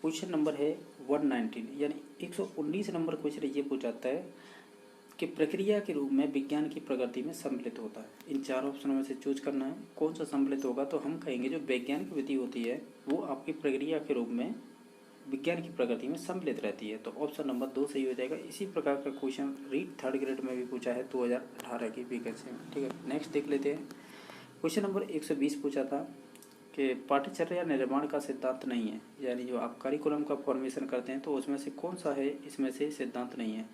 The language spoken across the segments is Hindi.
क्वेश्चन नंबर है 119 यानी 119 नंबर क्वेश्चन ये पूछाता है कि प्रक्रिया के रूप में विज्ञान की प्रगति में सम्मिलित होता है। इन चार ऑप्शनों में से चूज करना है कौन सा सम्मिलित होगा। तो हम कहेंगे जो वैज्ञानिक विधि होती है वो आपकी प्रक्रिया के रूप में विज्ञान की प्रगति में सम्मिलित रहती है। तो ऑप्शन नंबर 2 सही हो जाएगा। इसी प्रकार का क्वेश्चन रीट थर्ड ग्रेड में भी पूछा है 2018 की वैकेंसी में। ठीक है, नेक्स्ट देख लेते हैं। क्वेश्चन नंबर 120 पूछा था कि पाठ्यचर्या निर्माण का सिद्धांत नहीं है, यानी जो आप करिकुलम का फॉर्मेशन करते हैं तो उसमें से कौन सा है इसमें से सिद्धांत नहीं है।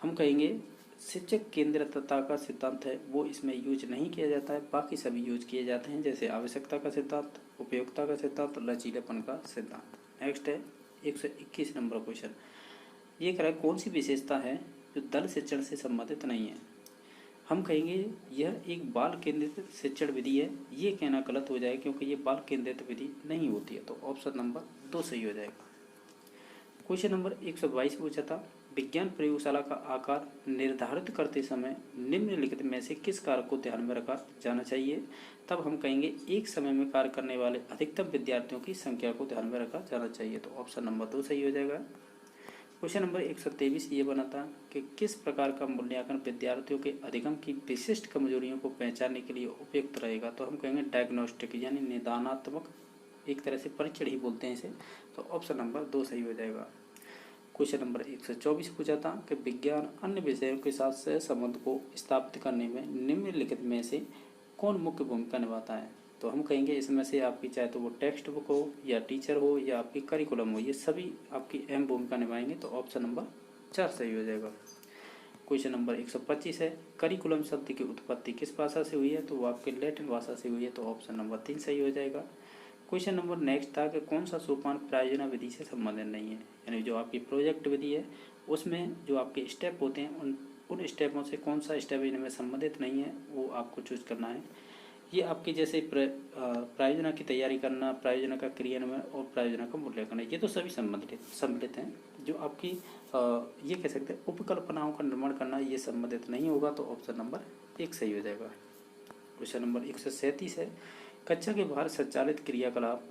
हम कहेंगे शिक्षक केंद्रितता का सिद्धांत है वो इसमें यूज नहीं किया जाता है, बाकी सभी यूज किए जाते हैं, जैसे आवश्यकता का सिद्धांत, उपयोगिता का सिद्धांत, लचीलेपन का सिद्धांत। नेक्स्ट है 121 नंबर क्वेश्चन। ये कह रहा है कौन सी विशेषता है जो दल शिक्षण से संबंधित नहीं है। हम कहेंगे यह एक बाल केंद्रित शिक्षण विधि है। ये कहना गलत हो जाएगा क्योंकि ये बाल केंद्रित विधि नहीं होती है। तो ऑप्शन नंबर 2 सही हो जाएगा। क्वेश्चन नंबर 122 पूछा था विज्ञान प्रयोगशाला का आकार निर्धारित करते समय निम्नलिखित में से किस कारक को ध्यान में रखा जाना चाहिए। तब हम कहेंगे एक समय में कार्य करने वाले अधिकतम विद्यार्थियों की संख्या को ध्यान में रखा जाना चाहिए। तो ऑप्शन नंबर 2 सही हो जाएगा। क्वेश्चन नंबर 123 ये बना था कि किस प्रकार का मूल्यांकन विद्यार्थियों के अधिगम की विशिष्ट कमजोरियों को पहचानने के लिए उपयुक्त रहेगा। तो हम कहेंगे डायग्नोस्टिक यानी निदानात्मक, एक तरह से परीक्षण ही बोलते हैं इसे। तो ऑप्शन नंबर 2 सही हो जाएगा। क्वेश्चन नंबर 124 पूछा था कि विज्ञान अन्य विषयों के साथ सह संबंध को स्थापित करने में निम्नलिखित में से कौन मुख्य भूमिका निभाता है। तो हम कहेंगे इसमें से आपकी चाहे तो वो टेक्स्ट बुक हो या टीचर हो या आपकी करिकुलम हो, ये सभी आपकी अहम भूमिका निभाएंगे। तो ऑप्शन नंबर 4 सही हो जाएगा। क्वेश्चन नंबर 125 है करिकुलम शब्द की उत्पत्ति किस भाषा से हुई है। तो वो आपके लैटिन भाषा से हुई है। तो ऑप्शन नंबर 3 सही हो जाएगा। क्वेश्चन नंबर नेक्स्ट था कि कौन सा सोपान प्रायोजना विधि से संबंधित नहीं है, यानी जो आपकी प्रोजेक्ट विधि है उसमें जो आपके स्टेप होते हैं उन स्टेपों से कौन सा स्टेप इनमें संबंधित नहीं है, वो आपको चूज करना है। ये आपके जैसे प्रायोजना की तैयारी करना, प्रायोजना का क्रियान्वयन और प्रायोजना का मूल्यांकन, ये तो सभी सम्मिलित हैं। जो आपकी ये कह सकते हैं उपकल्पनाओं का निर्माण करना, ये संबंधित नहीं होगा। तो ऑप्शन नंबर 1 सही हो जाएगा। क्वेश्चन नंबर 137 है कक्षा के बाहर संचालित क्रियाकलाप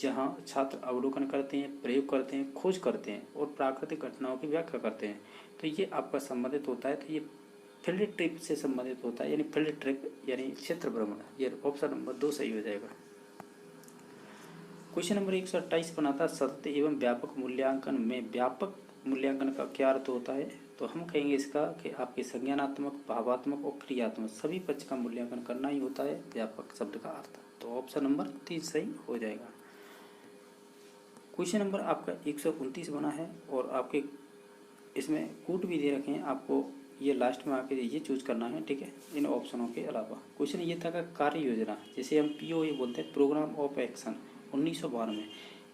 जहां छात्र अवलोकन करते हैं, प्रयोग करते हैं, खोज करते हैं और प्राकृतिक घटनाओं की व्याख्या करते हैं, तो ये आपका संबंधित होता है। तो ये फील्ड ट्रिप से संबंधित होता है, यानी फील्ड ट्रिप यानी क्षेत्र भ्रमण। ये ऑप्शन नंबर 2 सही हो जाएगा। क्वेश्चन नंबर 128 बनाता सत्य एवं व्यापक मूल्यांकन में व्यापक मूल्यांकन का क्या अर्थ होता है। तो हम कहेंगे इसका कि आपके संज्ञानात्मक, भावात्मक और क्रियात्मक सभी पक्ष का मूल्यांकन करना ही होता है व्यापक शब्द का अर्थ। तो ऑप्शन नंबर 3 सही हो जाएगा। क्वेश्चन नंबर आपका 129 बना है और आपके इसमें कूट भी दे रखे हैं, आपको ये लास्ट में आके ये चूज करना है। ठीक है, इन ऑप्शनों के अलावा क्वेश्चन ये था कि कार्य योजना, जिसे हम POA बोलते हैं, प्रोग्राम ऑफ एक्शन 1992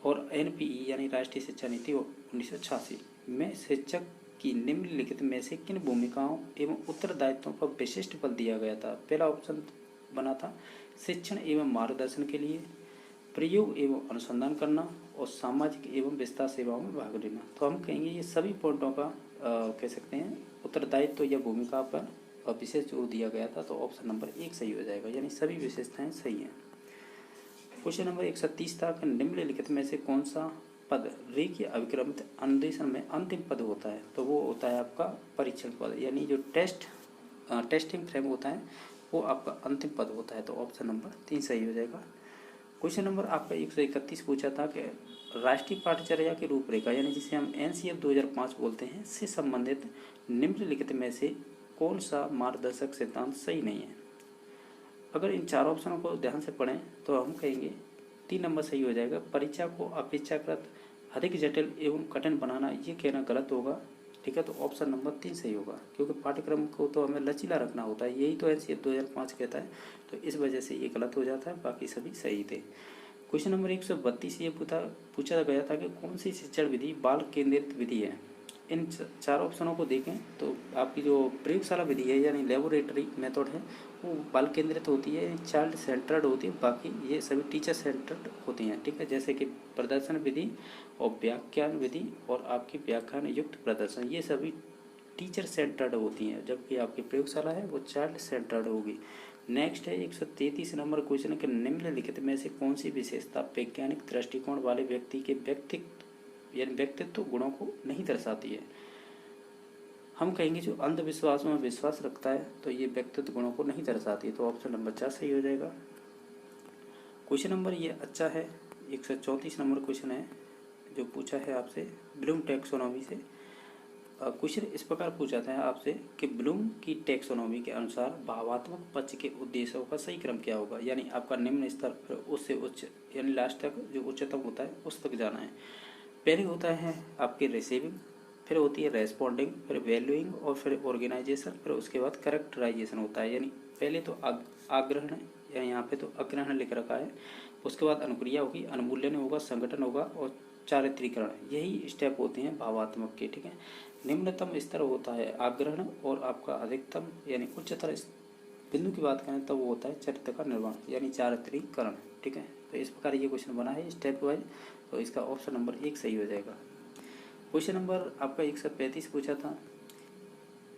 और NPE यानी राष्ट्रीय शिक्षा नीति 1986 में शिक्षक की निम्नलिखित में से किन भूमिकाओं एवं उत्तरदायित्वों पर विशिष्ट बल दिया गया था। पहला ऑप्शन बना था शिक्षण एवं मार्गदर्शन के लिए, प्रयोग एवं अनुसंधान करना और सामाजिक एवं विस्तार सेवाओं में भाग लेना। तो हम कहेंगे ये सभी पॉइंटों का कह सकते हैं उत्तरदायित्व या भूमिका पर विशेष जोर दिया गया था। तो ऑप्शन नंबर 1 सही हो जाएगा, यानी सभी विशेषताएं सही हैं। क्वेश्चन नंबर 130 था कि निम्नलिखित में से कौन सा पद रेखीय अभिक्रमित अनुदेशन में अंतिम पद होता है। तो वो होता है आपका परीक्षण पद, यानी जो टेस्टिंग फ्रेम होता है वो आपका अंतिम पद होता है। तो ऑप्शन नंबर 3 सही हो जाएगा। क्वेश्चन नंबर आपका 131 पूछा था कि राष्ट्रीय पाठ्यचर्या की रूपरेखा, यानी जिसे हम NCF 2005 बोलते हैं, से संबंधित निम्नलिखित में से कौन सा मार्गदर्शक सिद्धांत सही नहीं है। अगर इन चार ऑप्शनों को ध्यान से पढ़ें तो हम कहेंगे 3 नंबर सही हो जाएगा। परीक्षा को अपेक्षाकृत अधिक जटिल एवं कठिन बनाना, ये कहना गलत होगा। ठीक है, तो ऑप्शन नंबर 3 सही होगा, क्योंकि पाठ्यक्रम को तो हमें लचीला रखना होता है, यही तो NCF 2005 कहता है। तो इस वजह से ये गलत हो जाता है, बाकी सभी सही थे। क्वेश्चन नंबर 132 ये पूछा गया था कि कौन सी शिक्षण विधि बाल केंद्रित विधि है। इन चार ऑप्शनों को देखें तो आपकी जो प्रयोगशाला विधि है यानी लेबोरेटरी मेथड है वो बाल केंद्रित होती है, चाइल्ड सेंटर्ड होती है, बाकी ये सभी टीचर सेंटर्ड होती हैं। ठीक है, जैसे कि प्रदर्शन विधि और व्याख्यान विधि और आपकी व्याख्यान युक्त प्रदर्शन, ये सभी टीचर सेंटर्ड होती हैं, जबकि आपकी प्रयोगशाला है वो चाइल्ड सेंटर्ड होगी। नेक्स्ट है 133 नंबर क्वेश्चन के निम्नलिखित में से कौन सी विशेषता वैज्ञानिक दृष्टिकोण वाले व्यक्ति के व्यक्तित्व गुणों को नहीं दर्शाती है। हम कहेंगे जो अंधविश्वासों में विश्वास रखता है तो ये व्यक्तित्व गुणों को नहीं दर्शाती है, तो ऑप्शन नंबर 4 सही हो जाएगा। क्वेश्चन नंबर ये अच्छा है, 134 नंबर क्वेश्चन है जो पूछा है आपसे ब्लूम टैक्सोनॉमी से। क्वेश्चन इस प्रकार पूछा था आपसे कि ब्लूम की टैक्सोनॉमी के अनुसार भावात्मक पक्ष के उद्देश्यों का सही क्रम क्या होगा, यानी आपका निम्न स्तर फिर उससे उच्च यानी लास्ट तक जो उच्चतम होता है उस तक जाना है। पहले होता है आपके रिसीविंग, फिर होती है रेस्पॉन्डिंग, फिर वैल्यूइंग और फिर ऑर्गेनाइजेशन, फिर उसके बाद करेक्टराइजेशन होता है। यानी पहले तो आग्रहण या यहाँ पे तो अग्रहण लिख रखा है, उसके बाद अनुक्रिया होगी, अनुमूल्यन होगा, संगठन होगा और चारित्रीकरण, यही स्टेप होते हैं भावात्मक के। ठीक है, निम्नतम स्तर होता है आग्रहण और आपका अधिकतम यानी उच्चतर बिंदु की बात करें तो वो होता है चरित्र का निर्माण यानी चारित्रीकरण। ठीक है, तो इस प्रकार ये क्वेश्चन बना है स्टेप वाइज, तो इसका ऑप्शन नंबर 1 सही हो जाएगा। क्वेश्चन नंबर आपका 135 पूछा था,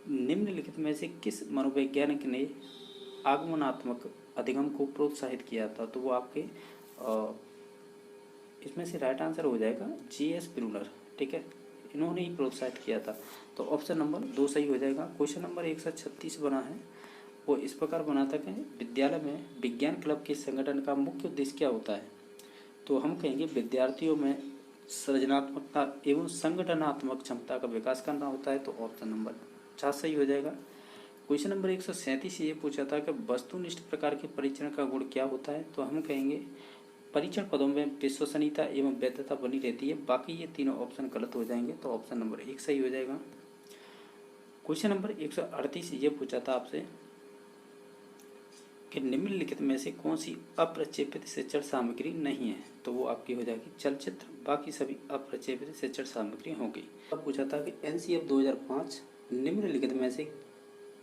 निम्नलिखित में से किस मनोवैज्ञानिक ने आगमनात्मक अधिगम को प्रोत्साहित किया था, तो वो आपके इसमें से राइट आंसर हो जाएगा G.S. ब्रूनर। ठीक है, इन्होंने ही प्रोत्साहित किया था, तो ऑप्शन नंबर 2 सही हो जाएगा। क्वेश्चन नंबर 136 बना है, वो इस प्रकार बना था कि विद्यालय में विज्ञान क्लब के संगठन का मुख्य उद्देश्य क्या होता है, तो हम कहेंगे विद्यार्थियों में सृजनात्मकता एवं संगठनात्मक क्षमता का विकास करना होता है, तो ऑप्शन नंबर 4 सही हो जाएगा। क्वेश्चन नंबर 137 ये पूछा था कि वस्तुनिष्ठ प्रकार के परीक्षण का गुण क्या होता है, तो हम कहेंगे परीक्षण पदों में विश्वसनीयता एवं वैधता बनी रहती है। बाकी ये तीनों ऑप्शन गलत हो जाएंगे, तो ऑप्शन नंबर 1 सही हो जाएगा। क्वेश्चन नंबर 138 ये पूछा था आपसे कि निम्नलिखित में से कौन सी अप्रक्षेपित शिक्षण सामग्री नहीं है, तो वो आपकी हो जाएगी चलचित्र, बाकी सभी अप्रक्षेपित शिक्षण सामग्री होगी। अब पूछा था कि NCF 2005 निम्नलिखित में से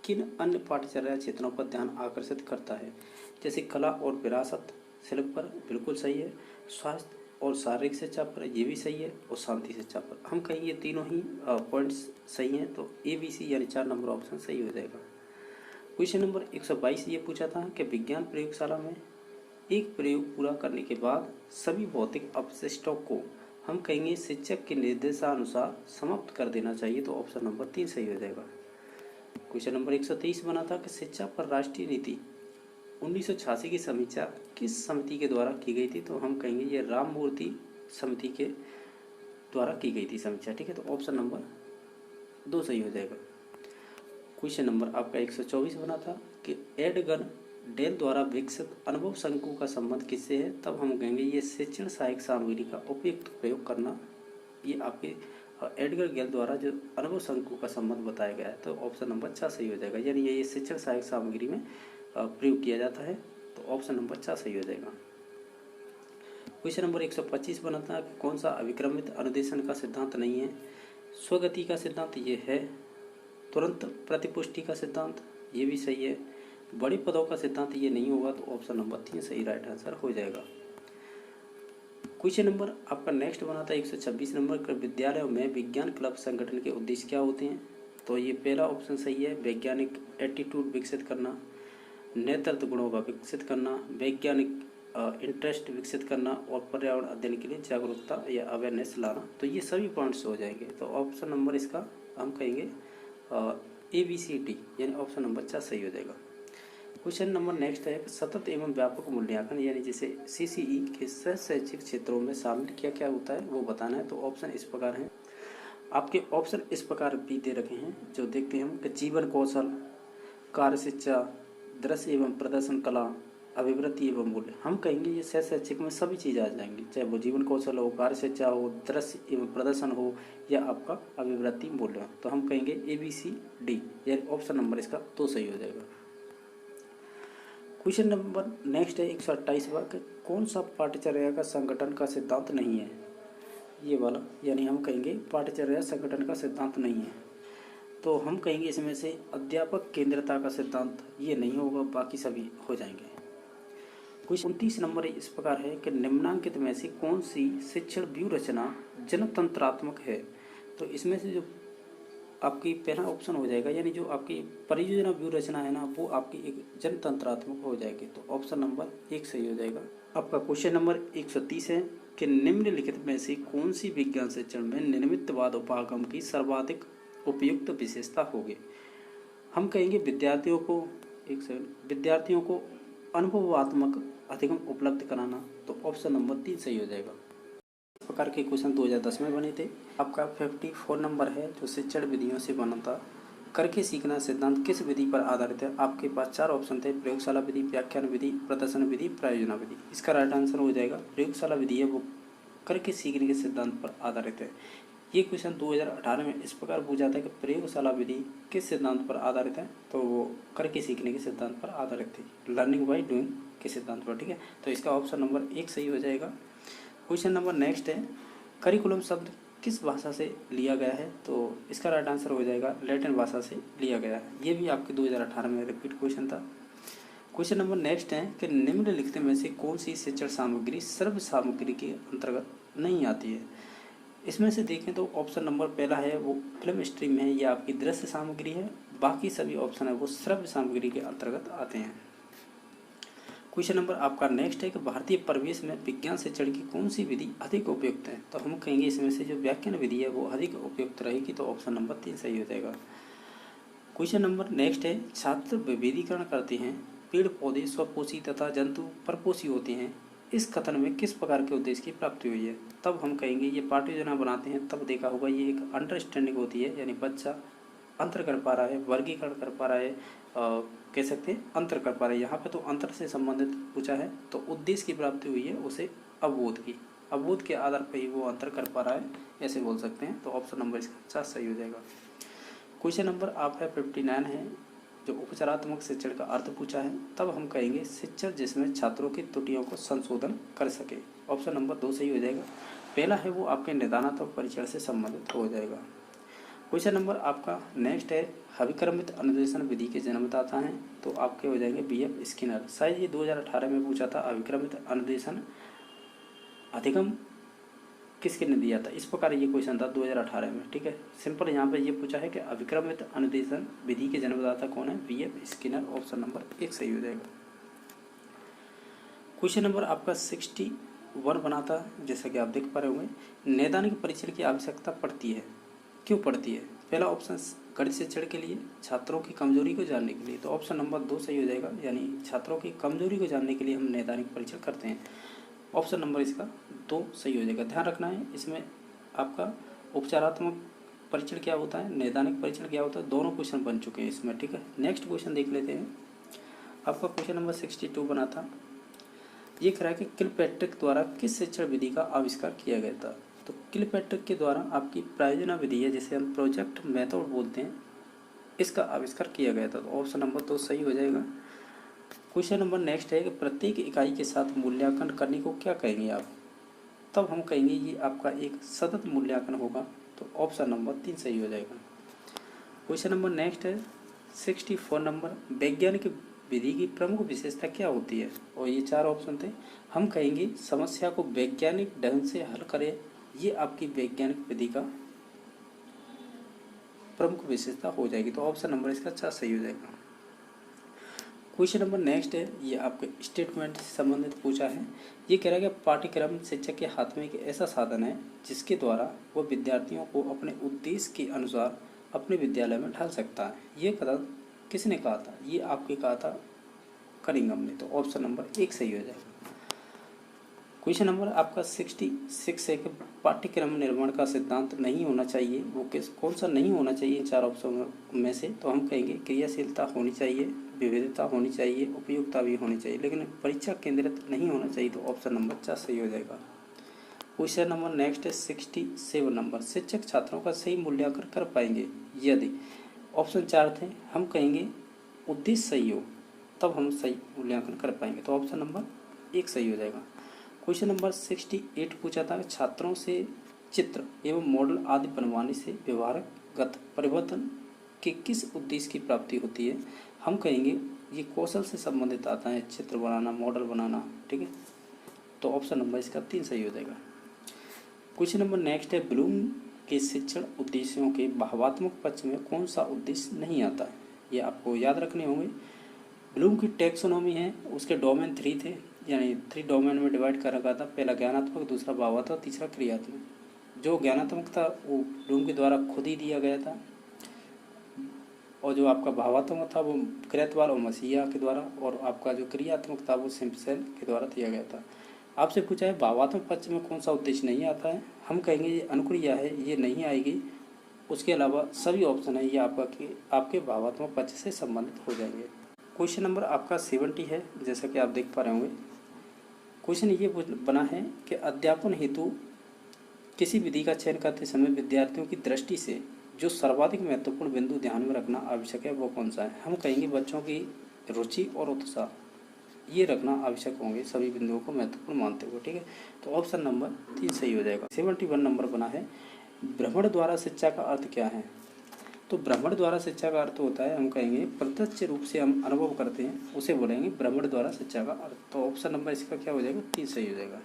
किन अन्य पाठ्यचर्या क्षेत्रों पर ध्यान आकर्षित करता है, जैसे कला और विरासत, शिल्प पर, बिल्कुल सही है, स्वास्थ्य और शारीरिक शिक्षा पर, ये भी सही है, और शांति शिक्षा पर। हम कहेंगे ये तीनों ही पॉइंट्स सही हैं, तो ABC यानी 4 नंबर ऑप्शन सही हो जाएगा। क्वेश्चन नंबर 122 ये पूछा था कि विज्ञान प्रयोगशाला में एक प्रयोग पूरा करने के बाद सभी भौतिक अपशिष्टों को हम कहेंगे शिक्षक के निर्देशानुसार समाप्त कर देना चाहिए, तो ऑप्शन नंबर 3 सही हो जाएगा। क्वेश्चन नंबर 123 बना था कि शिक्षा पर राष्ट्रीय नीति 1986 की समीक्षा किस समिति के द्वारा की गई थी, तो हम कहेंगे ये राममूर्ति समिति के द्वारा की गई थी समीक्षा। ठीक है, तो ऑप्शन नंबर 2 सही हो जाएगा। क्वेश्चन नंबर आपका 124 बना था कि एडगर डेल द्वारा विकसित अनुभव शंकु का संबंध किससे है, तब हम कहेंगे ये शिक्षण सहायक सामग्री का उपयुक्त प्रयोग करना, ये आपके एडगर गेल द्वारा जो अनुभव शंकु का संबंध बताया गया है, तो ऑप्शन नंबर 4 सही हो जाएगा। यानी ये शिक्षण सहायक सामग्री में प्रयोग किया जाता है, तो ऑप्शन नंबर 4 सही हो जाएगा। क्वेश्चन नंबर 125 बना था कौन सा अविक्रमित अनुदेशन का सिद्धांत नहीं है, स्वगति का सिद्धांत ये है, तुरंत प्रतिपुष्टि का सिद्धांत ये भी सही है, बड़े पदों का सिद्धांत ये नहीं होगा, तो ऑप्शन नंबर 3 सही राइट आंसर हो जाएगा। क्वेश्चन नंबर आपका नेक्स्ट बना था 126 नंबर का विद्यालयों में विज्ञान क्लब संगठन के उद्देश्य क्या होते हैं, तो ये पहला ऑप्शन सही है, वैज्ञानिक एटीट्यूड विकसित करना, नेतृत्व गुणों का विकसित करना, वैज्ञानिक इंटरेस्ट विकसित करना और पर्यावरण अध्ययन के लिए जागरूकता या अवेयरनेस लाना, तो ये सभी पॉइंट्स हो जाएंगे, तो ऑप्शन नंबर इसका हम कहेंगे ABCD यानी ऑप्शन नंबर 4 सही हो जाएगा। क्वेश्चन नंबर नेक्स्ट है सतत एवं व्यापक मूल्यांकन यानी जैसे CCE के शैक्षिक क्षेत्रों में शामिल क्या क्या होता है वो बताना है, तो ऑप्शन इस प्रकार हैं, आपके ऑप्शन इस प्रकार भी दे रखे हैं जो देखते हैं हम कि जीवन कौशल, कार्य शिक्षा, दृश्य एवं प्रदर्शन कला, अभिवृत्ति एवं मूल्य। हम कहेंगे ये शैक्षिक में सभी चीज़ आ जाएंगी, चाहे वो जीवन कौशल हो, कार्य शिक्षा हो, दृश्य एवं प्रदर्शन हो या आपका अभिवृत्ति मूल्य हो, तो हम कहेंगे ABCD यानी ऑप्शन नंबर इसका 2 सही हो जाएगा। क्वेश्चन नंबर नेक्स्ट है 128वां कि कौन सा पाठ्यचर्या का संगठन का सिद्धांत नहीं है, ये वाला, यानी हम कहेंगे पाठ्यचर्या संगठन का सिद्धांत नहीं है, तो हम कहेंगे इसमें से अध्यापक केंद्रता का सिद्धांत ये नहीं होगा, बाकी सभी हो जाएंगे। क्वेश्चन 29 नंबर इस प्रकार है कि निम्नांकित में से कौन सी शिक्षण व्यूह रचना जनतंत्रात्मक है, तो इसमें से जो आपकी पहला ऑप्शन हो जाएगा, यानी जो आपकी परियोजना व्यू रचना है ना, वो आपकी एक जनतंत्रात्मक हो जाएगी। तो ऑप्शन नंबर 1 सही हो जाएगा। आपका क्वेश्चन नंबर 130 है कि निम्नलिखित में से कौन सी विज्ञान शिक्षण में निर्मितवाद उपागम की सर्वाधिक उपयुक्त विशेषता होगी। हम कहेंगे विद्यार्थियों को, एक सेकंड, विद्यार्थियों को अनुभवात्मक अधिगम उपलब्ध कराना। तो ऑप्शन नंबर 3 सही हो जाएगा। इस प्रकार के क्वेश्चन 2010 में बने थे। आपका 54 नंबर है जो शिक्षण विधियों से बना था। करके सीखना सिद्धांत किस विधि पर आधारित है। आपके पास 4 ऑप्शन थे, प्रयोगशाला विधि, व्याख्यान विधि, प्रदर्शन विधि, प्रायोजना विधि। इसका राइट आंसर हो जाएगा प्रयोगशाला विधि है, वो करके सीखने के सिद्धांत पर आधारित है। ये क्वेश्चन 2018 में इस प्रकार पूछा था कि प्रयोगशाला विधि किस सिद्धांत पर आधारित है, तो वो करके सीखने के सिद्धांत पर आधारित थी, लर्निंग बाय डूइंग के सिद्धांत पर। ठीक है, तो इसका ऑप्शन नंबर 1 सही हो जाएगा। क्वेश्चन नंबर नेक्स्ट है, करिकुलम शब्द किस भाषा से लिया गया है। तो इसका राइट आंसर हो जाएगा लैटिन भाषा से लिया गया है। ये भी आपके 2018 में रिपीट क्वेश्चन था। क्वेश्चन नंबर नेक्स्ट है कि निम्नलिखित में से कौन सी शिक्षण सामग्री सर्व सामग्री के अंतर्गत नहीं आती है। इसमें से देखें तो ऑप्शन नंबर पहला है वो फिल्म स्ट्रीम है, या आपकी दृश्य सामग्री है। बाकी सभी ऑप्शन है वो श्रव्य सामग्री के अंतर्गत आते हैं। क्वेश्चन नंबर आपका नेक्स्ट है कि भारतीय परिवेश में विज्ञान शिक्षण की कौन सी विधि अधिक उपयुक्त है। तो हम कहेंगे इसमें से जो व्याख्यान विधि है वो अधिक उपयुक्त रहेगी। तो ऑप्शन नंबर 3 सही हो जाएगा। क्वेश्चन नंबर नेक्स्ट है, छात्र विभेदीकरण करते हैं, पेड़ पौधे स्वपोषी तथा जंतु परपोषी होते हैं, इस कथन में किस प्रकार के उद्देश्य की प्राप्ति हुई है। तब हम कहेंगे ये पाठ्य योजना बनाते हैं तब देखा होगा ये एक अंडरस्टैंडिंग होती है, यानी बच्चा अंतर कर पा रहा है, वर्गीकरण कर पा रहा है, कह सकते हैं अंतर कर पा रहा है। यहाँ पे तो अंतर से संबंधित पूछा है, तो उद्देश्य की प्राप्ति हुई है उसे अवबोध की, अवबोध के आधार पर ही वो अंतर कर पा रहा है, ऐसे बोल सकते हैं। तो ऑप्शन नंबर इसका 4 सही हो जाएगा। क्वेश्चन नंबर आप है 59 है जो उपचारात्मक शिक्षण का अर्थ पूछा है। तब हम कहेंगे शिक्षण जिसमें छात्रों की त्रुटियों को संशोधन कर सके। ऑप्शन नंबर 2 सही हो जाएगा। पहला है वो आपके निदानात्मक परीक्षण से संबंधित हो जाएगा। क्वेश्चन नंबर आपका नेक्स्ट है, अभिक्रमित अनुदेशन विधि के जन्मदाता हैं। तो आपके हो जाएंगे BF स्किनर। शायद ये 2018 में पूछा था, अभिक्रमित अनुदेशन अधिगम किसके ने दिया था। इस प्रकार ये क्वेश्चन था 2018 में। ठीक है, सिंपल यहाँ पे ये पूछा है कि अभिक्रमित अनुदेशन विधि के जन्मदाता कौन है, BF स्किनर। ऑप्शन नंबर 1 सही हो जाएगा। क्वेश्चन नंबर आपका 61 बना था, जैसा कि आप देख पा रहे होंगे, नैदानिक परीक्षण की आवश्यकता पड़ती है, क्यों पड़ती है। पहला ऑप्शन गणित शिक्षण के लिए, छात्रों की कमजोरी को जानने के लिए। तो ऑप्शन नंबर 2 सही हो जाएगा, यानी छात्रों की कमजोरी को जानने के लिए हम नैदानिक परीक्षण करते हैं। ऑप्शन नंबर इसका 2 सही हो जाएगा। ध्यान रखना है इसमें आपका उपचारात्मक परीक्षण क्या होता है, नैदानिक परीक्षण क्या होता है, दोनों क्वेश्चन बन चुके हैं इसमें। ठीक है, नेक्स्ट क्वेश्चन देख लेते हैं। आपका क्वेश्चन नंबर 62 बना था, ये कह रहा है कि किलपैट्रिक द्वारा किस शिक्षण विधि का आविष्कार किया गया था। तो किलपैट्रिक के द्वारा आपकी प्रायोजना विधि है, जिसे हम प्रोजेक्ट मेथड बोलते हैं, इसका आविष्कार किया गया था। तो ऑप्शन नंबर 2 सही हो जाएगा। क्वेश्चन नंबर नेक्स्ट है कि प्रत्येक इकाई के साथ मूल्यांकन करने को क्या कहेंगे आप। तब हम कहेंगे ये आपका एक सतत मूल्यांकन होगा। तो ऑप्शन नंबर 3 सही हो जाएगा। क्वेश्चन नंबर नेक्स्ट है 64 नंबर, वैज्ञानिक विधि की प्रमुख विशेषता क्या होती है। और ये 4 ऑप्शन थे। हम कहेंगे समस्या को वैज्ञानिक ढंग से हल करें, ये आपकी वैज्ञानिक विधि का प्रमुख विशेषता हो जाएगी। तो ऑप्शन नंबर इसका 4 सही हो जाएगा। क्वेश्चन नंबर नेक्स्ट है, ये आपके स्टेटमेंट से संबंधित पूछा है। ये कह रहा है कि पाठ्यक्रम शिक्षक के हाथ में एक ऐसा साधन है जिसके द्वारा वह विद्यार्थियों को अपने उद्देश्य के अनुसार अपने विद्यालय में ढाल सकता है। ये कदम किसने कहा था, ये आपके कहा था कनिंघम ने। तो ऑप्शन नंबर 1 सही हो जाएगा। क्वेश्चन नंबर आपका 66 है कि पाठ्यक्रम निर्माण का सिद्धांत नहीं होना चाहिए, वो कौन सा नहीं होना चाहिए इन 4 ऑप्शन में से। तो हम कहेंगे क्रियाशीलता होनी चाहिए, विविधता होनी चाहिए, उपयुक्ता भी होनी चाहिए, लेकिन परीक्षा केंद्रित नहीं होना चाहिए। तो ऑप्शन नंबर 4 सही हो जाएगा। क्वेश्चन नंबर नेक्स्ट है 67 नंबर, शिक्षक छात्रों का सही मूल्यांकन कर पाएंगे यदि। ऑप्शन 4 थे, हम कहेंगे उद्देश्य सही हो तब हम सही मूल्यांकन कर पाएंगे। तो ऑप्शन नंबर 1 सही हो जाएगा। क्वेश्चन नंबर 68 पूछा था, छात्रों से चित्र एवं मॉडल आदि बनवाने से व्यवहारगत परिवर्तन के किस उद्देश्य की प्राप्ति होती है। हम कहेंगे ये कौशल से संबंधित आता है, चित्र बनाना, मॉडल बनाना। ठीक है, तो ऑप्शन नंबर इसका 3 सही हो जाएगा। क्वेश्चन नंबर नेक्स्ट है, ब्लूम के शिक्षण उद्देश्यों के भावात्मक पक्ष में कौन सा उद्देश्य नहीं आता है, ये आपको याद रखने होंगे। ब्लूम की टैक्सोनॉमी है, उसके डोमेन 3 थे, यानी 3 डोमेन में डिवाइड कर रखा था। पहला ज्ञानात्मक, दूसरा भावात्मक, तीसरा क्रियात्मक। जो ज्ञानात्मक था वो ब्लूम के द्वारा खुद ही दिया गया था, और जो आपका भावात्मक था वो क्रेतवाल और मसीहा के द्वारा, और आपका जो क्रियात्मक था वो सिम्पसन के द्वारा दिया गया था। आपसे पूछा है भावात्मक पक्ष में कौन सा उद्देश्य नहीं आता है, हम कहेंगे ये अनुक्रिया है, ये नहीं आएगी। उसके अलावा सभी ऑप्शन है ये आपके भावात्मक पक्ष से संबंधित हो जाएंगे। क्वेश्चन नंबर आपका 70 है, जैसा कि आप देख पा रहे होंगे। क्वेश्चन ये बना है कि अध्यापन हेतु किसी विधि का चयन करते समय विद्यार्थियों की दृष्टि से जो सर्वाधिक महत्वपूर्ण बिंदु ध्यान में रखना आवश्यक है वो कौन सा है। हम कहेंगे बच्चों की रुचि और उत्साह, ये रखना आवश्यक होंगे सभी बिंदुओं को महत्वपूर्ण मानते हुए। ठीक है, तो ऑप्शन नंबर 3 सही हो जाएगा। 71 नंबर बना है, भ्रमण द्वारा शिक्षा का अर्थ क्या है। तो भ्रमण द्वारा शिक्षा का अर्थ होता है, हम कहेंगे प्रत्यक्ष रूप से हम अनुभव करते हैं उसे बोलेंगे भ्रमण द्वारा शिक्षा का अर्थ। तो ऑप्शन नंबर इसका क्या हो जाएगा, 3 सही हो जाएगा।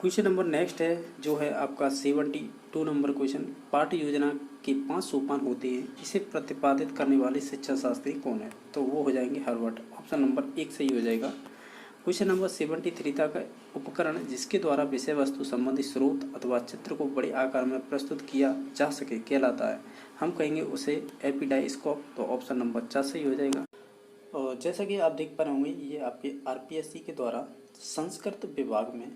क्वेश्चन नंबर नेक्स्ट है जो है आपका 72 नंबर क्वेश्चन। पाठ्य योजना के 5 सोपान होते हैं, इसे प्रतिपादित करने वाले शिक्षा शास्त्री कौन है। तो वो हो जाएंगे हर्बर्ट। ऑप्शन नंबर 1 सही हो जाएगा। क्वेश्चन नंबर 73 तक उपकरण जिसके द्वारा विषय वस्तु संबंधी स्रोत अथवा चित्र को बड़े आकार में प्रस्तुत किया जा सके कहलाता है, हम कहेंगे उसे एपिडाइस्कोप। तो ऑप्शन नंबर 4 सही हो जाएगा। और जैसा कि आप देख पा रहे होंगे ये आपके आरपीएससी के द्वारा संस्कृत विभाग में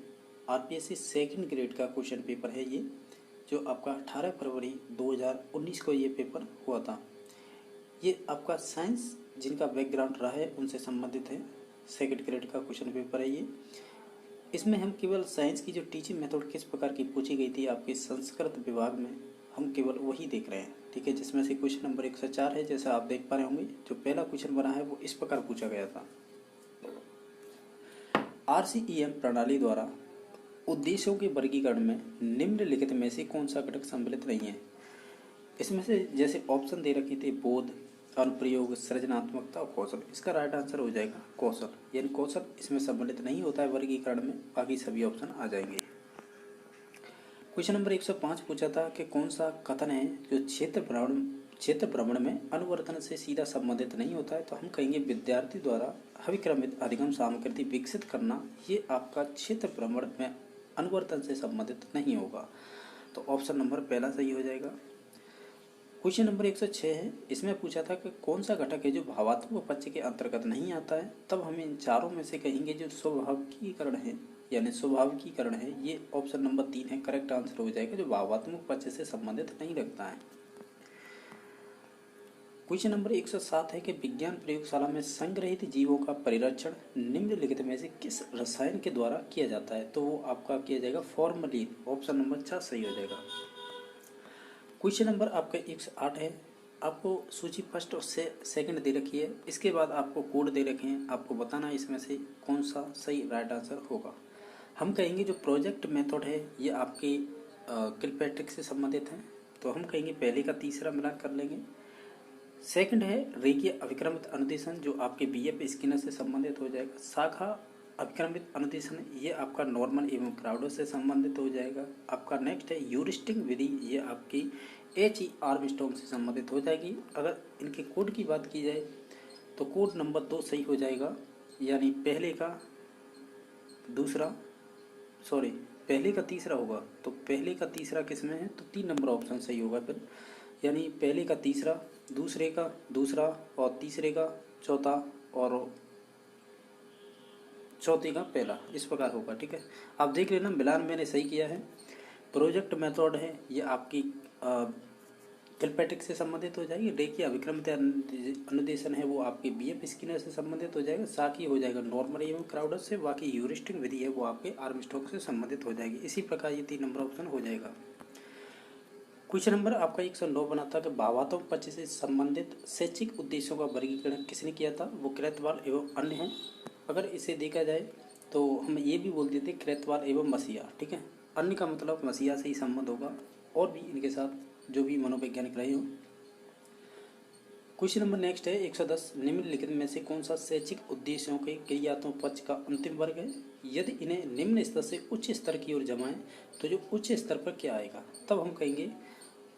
आरपीएससी सेकंड ग्रेड का क्वेश्चन पेपर है ये, जो आपका 18 फरवरी 2019 को ये पेपर हुआ था। ये आपका साइंस जिनका बैकग्राउंड रहा है उनसे संबंधित है, सेकंड ग्रेड का क्वेश्चन पेपर है ये। इसमें हम केवल साइंस की जो टीचिंग मेथड किस प्रकार की पूछी गई थी आपके संस्कृत विभाग में, हम केवल वही देख रहे हैं। ठीक है, जिसमें से क्वेश्चन नंबर 104 है, जैसा आप देख पा रहे होंगे। जो पहला क्वेश्चन बना है वो इस प्रकार पूछा गया था, आरसीईएम प्रणाली द्वारा उद्देश्यों के वर्गीकरण में निम्नलिखित में से कौन सा घटक सम्मिलित नहीं है। इसमें से जैसे ऑप्शन दे रखे थे बोध, अनुप्रयोग, सृजनात्मकता और कौशल। इसका राइट आंसर हो जाएगा कौशल, यानी कौशल इसमें सम्मिलित नहीं होता है वर्गीकरण में, बाकी सभी ऑप्शन आ जाएंगे। क्वेश्चन नंबर 105 पूछा था कि कौन सा कथन है जो क्षेत्र भ्रमण में अनुवर्तन से सीधा संबंधित नहीं होता है। तो हम कहेंगे विद्यार्थी द्वारा अभिक्रमित अधिगम सामग्री विकसित करना, ये आपका क्षेत्र भ्रमण में अनुवर्तन से संबंधित नहीं होगा। तो ऑप्शन नंबर पहला सही हो जाएगा। क्वेश्चन नंबर 106 है, इसमें पूछा था कि कौन सा घटक है जो भावात्मक पक्ष के अंतर्गत नहीं आता है। तब हम इन चारों में से कहेंगे जो स्वाभाविकीकरण है, यानी स्वाभाविकीकरण है, ये ऑप्शन नंबर 3 है, करेक्ट आंसर हो जाएगा, जो भावात्मक पक्ष से संबंधित नहीं रखता है। क्वेश्चन नंबर 107 है कि विज्ञान प्रयोगशाला में संग्रहित जीवों का परिरक्षण निम्नलिखित में से किस रसायन के द्वारा किया जाता है। तो वो आपका किया जाएगा फॉर्मलिन। ऑप्शन नंबर 4 सही हो जाएगा। क्वेश्चन नंबर आपका 108 है, आपको सूची फर्स्ट और सेकंड दे रखी है, इसके बाद आपको कोड दे रखे हैं, आपको बताना है इसमें से कौन सा सही राइट आंसर होगा। हम कहेंगे जो प्रोजेक्ट मेथड है ये आपके किलपैट्रिक से संबंधित है, तो हम कहेंगे पहले का तीसरा मिलान कर लेंगे। सेकंड है रेखीय अभिक्रमित अनुदेशन, जो आपके बीएफ स्किनर से संबंधित हो जाएगा। शाखा अभिक्रमित अनुदेशन, ये आपका नॉर्मन एवं क्राउडो से संबंधित हो जाएगा। आपका नेक्स्ट है ह्यूरिस्टिक विधि, ये आपकी एच.ई. आर्मस्ट्रॉन्ग से संबंधित हो जाएगी। अगर इनके कोड की बात की जाए तो कोड नंबर 2 सही हो जाएगा, यानी पहले का तीसरा होगा। तो पहले का तीसरा किस में है, तो 3 नंबर ऑप्शन सही होगा फिर, यानी पहले का तीसरा, दूसरे का दूसरा और तीसरे का चौथा और चौथे का पहला, इस प्रकार होगा। ठीक है, आप देख लेना मिलान मैंने सही किया है। प्रोजेक्ट मेथड है ये आपकी किलपैट्रिक से संबंधित हो जाएगी। रेखीय अभिक्रमित अनुदेशन है वो आपके बीएफ स्किनर से संबंधित हो जाएगा। साथ हो जाएगा नॉर्मल एवं क्राउडर से। बाकी ह्यूरिस्टिक विधि है वो आपके आर्मस्ट्रॉन्ग से संबंधित हो जाएगी। इसी प्रकार ये 3 नंबर ऑप्शन हो जाएगा। क्वेश्चन नंबर आपका 109 बना था कि भावात्मक पक्ष से संबंधित शैक्षिक उद्देश्यों का वर्गीकरण किसने किया था। वो क्रेतवाल एवं अन्य हैं। अगर इसे देखा जाए तो हम ये भी बोल देते क्रेतवाल एवं मसीहा। ठीक है, अन्य का मतलब मसीहा से ही संबंध होगा, और भी इनके साथ जो भी मनोवैज्ञानिक रहे हो। क्वेश्चन नंबर नेक्स्ट है 110, निम्नलिखित में से कौन सा शैक्षिक उद्देश्यों के क्रियात्मक पक्ष का अंतिम वर्ग है। यदि इन्हें निम्न स्तर से उच्च स्तर की ओर जमाएं तो जो उच्च स्तर पर क्या आएगा। तब हम कहेंगे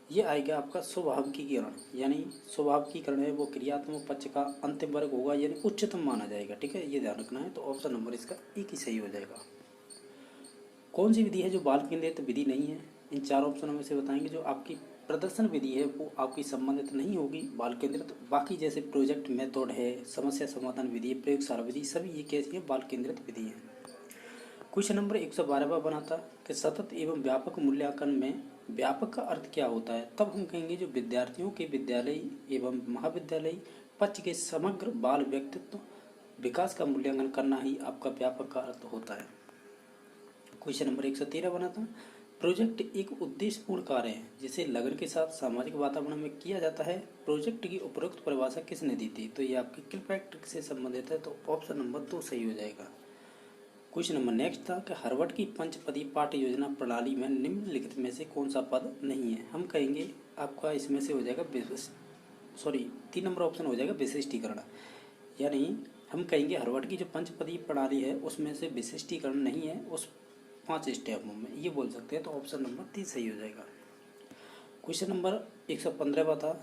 ये आएगा आपका स्वाभाविकीकरण, यानी स्वाभाविकीकरण है वो क्रियात्मक पक्ष का अंतिम वर्ग होगा, यानी उच्चतम माना जाएगा। ठीक है, ये ध्यान रखना है। तो ऑप्शन नंबर इसका एक ही सही हो जाएगा। कौन सी विधि है जो बाल केंद्रित विधि नहीं है? इन चार ऑप्शनों में से बताएंगे। जो आपकी प्रदर्शन विधि है वो आपकी संबंधित नहीं होगी बाल केंद्रित, बाकी जैसे प्रोजेक्ट मेथड है, समस्या समाधान विधि है, प्रयोगशाला विधि, सभी ये कैसी है? बाल केंद्रित विधि है। क्वेश्चन नंबर 112वां बनाता कि सतत एवं व्यापक मूल्यांकन में व्यापक का अर्थ क्या होता है? तब हम कहेंगे जो विद्यार्थियों के विद्यालय एवं महाविद्यालय पक्ष के समग्र बाल व्यक्तित्व विकास का मूल्यांकन करना ही आपका व्यापक का अर्थ होता है। क्वेश्चन नंबर 113 बना था, प्रोजेक्ट एक उद्देश्यपूर्ण कार्य है जिसे लगन के साथ सामाजिक वातावरण में किया जाता है। प्रोजेक्ट की उपरोक्त परिभाषा किसने दी थी? तो ये आपकी किलपैक्ट से संबंधित है। तो ऑप्शन नंबर 2 सही हो जाएगा। क्वेश्चन नंबर नेक्स्ट था कि हार्वर्ड की पंचपदी पाठ्य योजना प्रणाली में निम्नलिखित में से कौन सा पद नहीं है? हम कहेंगे आपका इसमें से हो जाएगा 3 नंबर ऑप्शन हो जाएगा विशिष्टीकरण, यानी हम कहेंगे हार्वर्ड की जो पंचपदी प्रणाली है उसमें से विशिष्टीकरण नहीं है उस 5 स्टेपों में, ये बोल सकते हैं। तो ऑप्शन नंबर 3 सही हो जाएगा। क्वेश्चन नंबर 115 था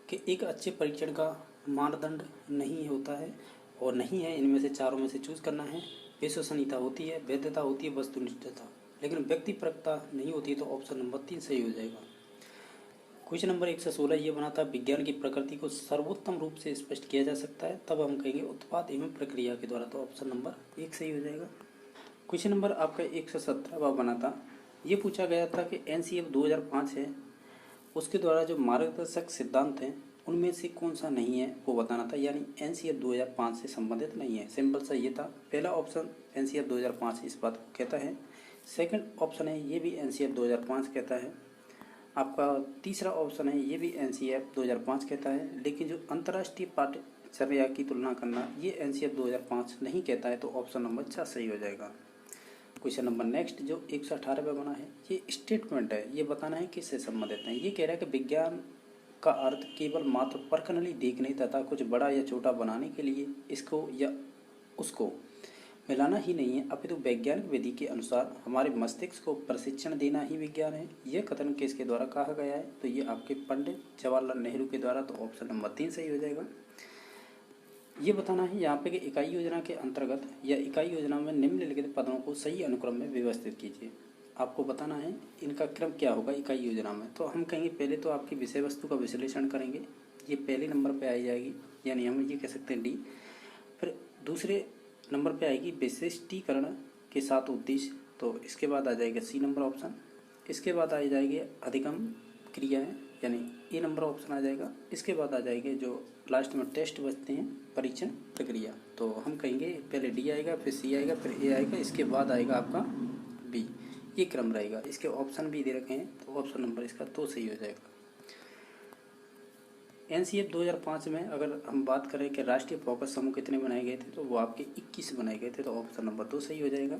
कि एक अच्छे परीक्षण का मानदंड नहीं होता है और नहीं है, इनमें से चारों में से चूज करना है। विश्वसनीयता होती है, वैधता होती है, वस्तुनिष्ठता, लेकिन व्यक्तिपरकता नहीं होती है। तो ऑप्शन नंबर 3 सही हो जाएगा। क्वेश्चन नंबर 116 ये बना था विज्ञान की प्रकृति को सर्वोत्तम रूप से स्पष्ट किया जा सकता है, तब हम कहेंगे उत्पाद एवं प्रक्रिया के द्वारा। तो ऑप्शन नंबर 1 सही हो जाएगा। क्वेश्चन नंबर आपका 117 बना था, ये पूछा गया था कि NCF 2005 है उसके द्वारा जो मार्गदर्शक सिद्धांत हैं उनमें से कौन सा नहीं है वो बताना था, यानी NCF 2005 से संबंधित नहीं है। सिंपल सा ये था। पहला ऑप्शन NCF 2005 इस बात को कहता है। सेकंड ऑप्शन है ये भी NCF 2005 कहता है। आपका तीसरा ऑप्शन है ये भी NCF 2005 कहता है, लेकिन जो अंतर्राष्ट्रीय पाठ्यचर्या की तुलना करना ये NCF 2005 नहीं कहता है। तो ऑप्शन नंबर 4 सही हो जाएगा। क्वेश्चन नंबर नेक्स्ट जो 118 पे बना है, ये स्टेटमेंट है, ये बताना है किससे संबंधित है। ये कह रहा है कि विज्ञान का अर्थ केवल मात्र पर्सनली देखने तथा कुछ बड़ा या छोटा बनाने के लिए इसको या उसको मिलाना ही नहीं है, अपितु वैज्ञानिक विधि के अनुसार हमारे मस्तिष्क को प्रशिक्षण देना ही विज्ञान है। यह कथन किसके द्वारा कहा गया है? तो ये आपके पंडित जवाहरलाल नेहरू के द्वारा। तो ऑप्शन नंबर 3 सही हो जाएगा। ये बताना है यहाँ पे कि इकाई योजना के अंतर्गत या इकाई योजना में निम्नलिखित पदों को सही अनुक्रम में व्यवस्थित कीजिए। आपको बताना है इनका क्रम क्या होगा इकाई योजना में। तो हम कहेंगे पहले तो आपकी विषय वस्तु का विश्लेषण करेंगे, ये पहले नंबर पे आई जाएगी, यानी हम ये कह सकते हैं डी। फिर दूसरे नंबर पे आएगी विशिष्टीकरण के साथ उद्देश्य, तो इसके बाद आ जाएगा C नंबर ऑप्शन। इसके बाद आ जाएगी अधिगम क्रियाएं, यानी ए नंबर ऑप्शन आ जाएगा। इसके बाद आ जाएंगे जो लास्ट में टेस्ट बचते हैं परीक्षण प्रक्रिया, तो हम कहेंगे पहले डी आएगा, फिर C आएगा, फिर ए आएगा, इसके बाद आएगा आपका बी। ये क्रम रहेगा। इसके ऑप्शन भी दे रखे हैं, तो ऑप्शन नंबर इसका 2 सही हो जाएगा। NCF 2005 में अगर हम बात करें कि राष्ट्रीय फोकस समूह कितने बनाए गए थे, तो वो आपके 21 बनाए गए थे। तो ऑप्शन नंबर 2 सही हो जाएगा।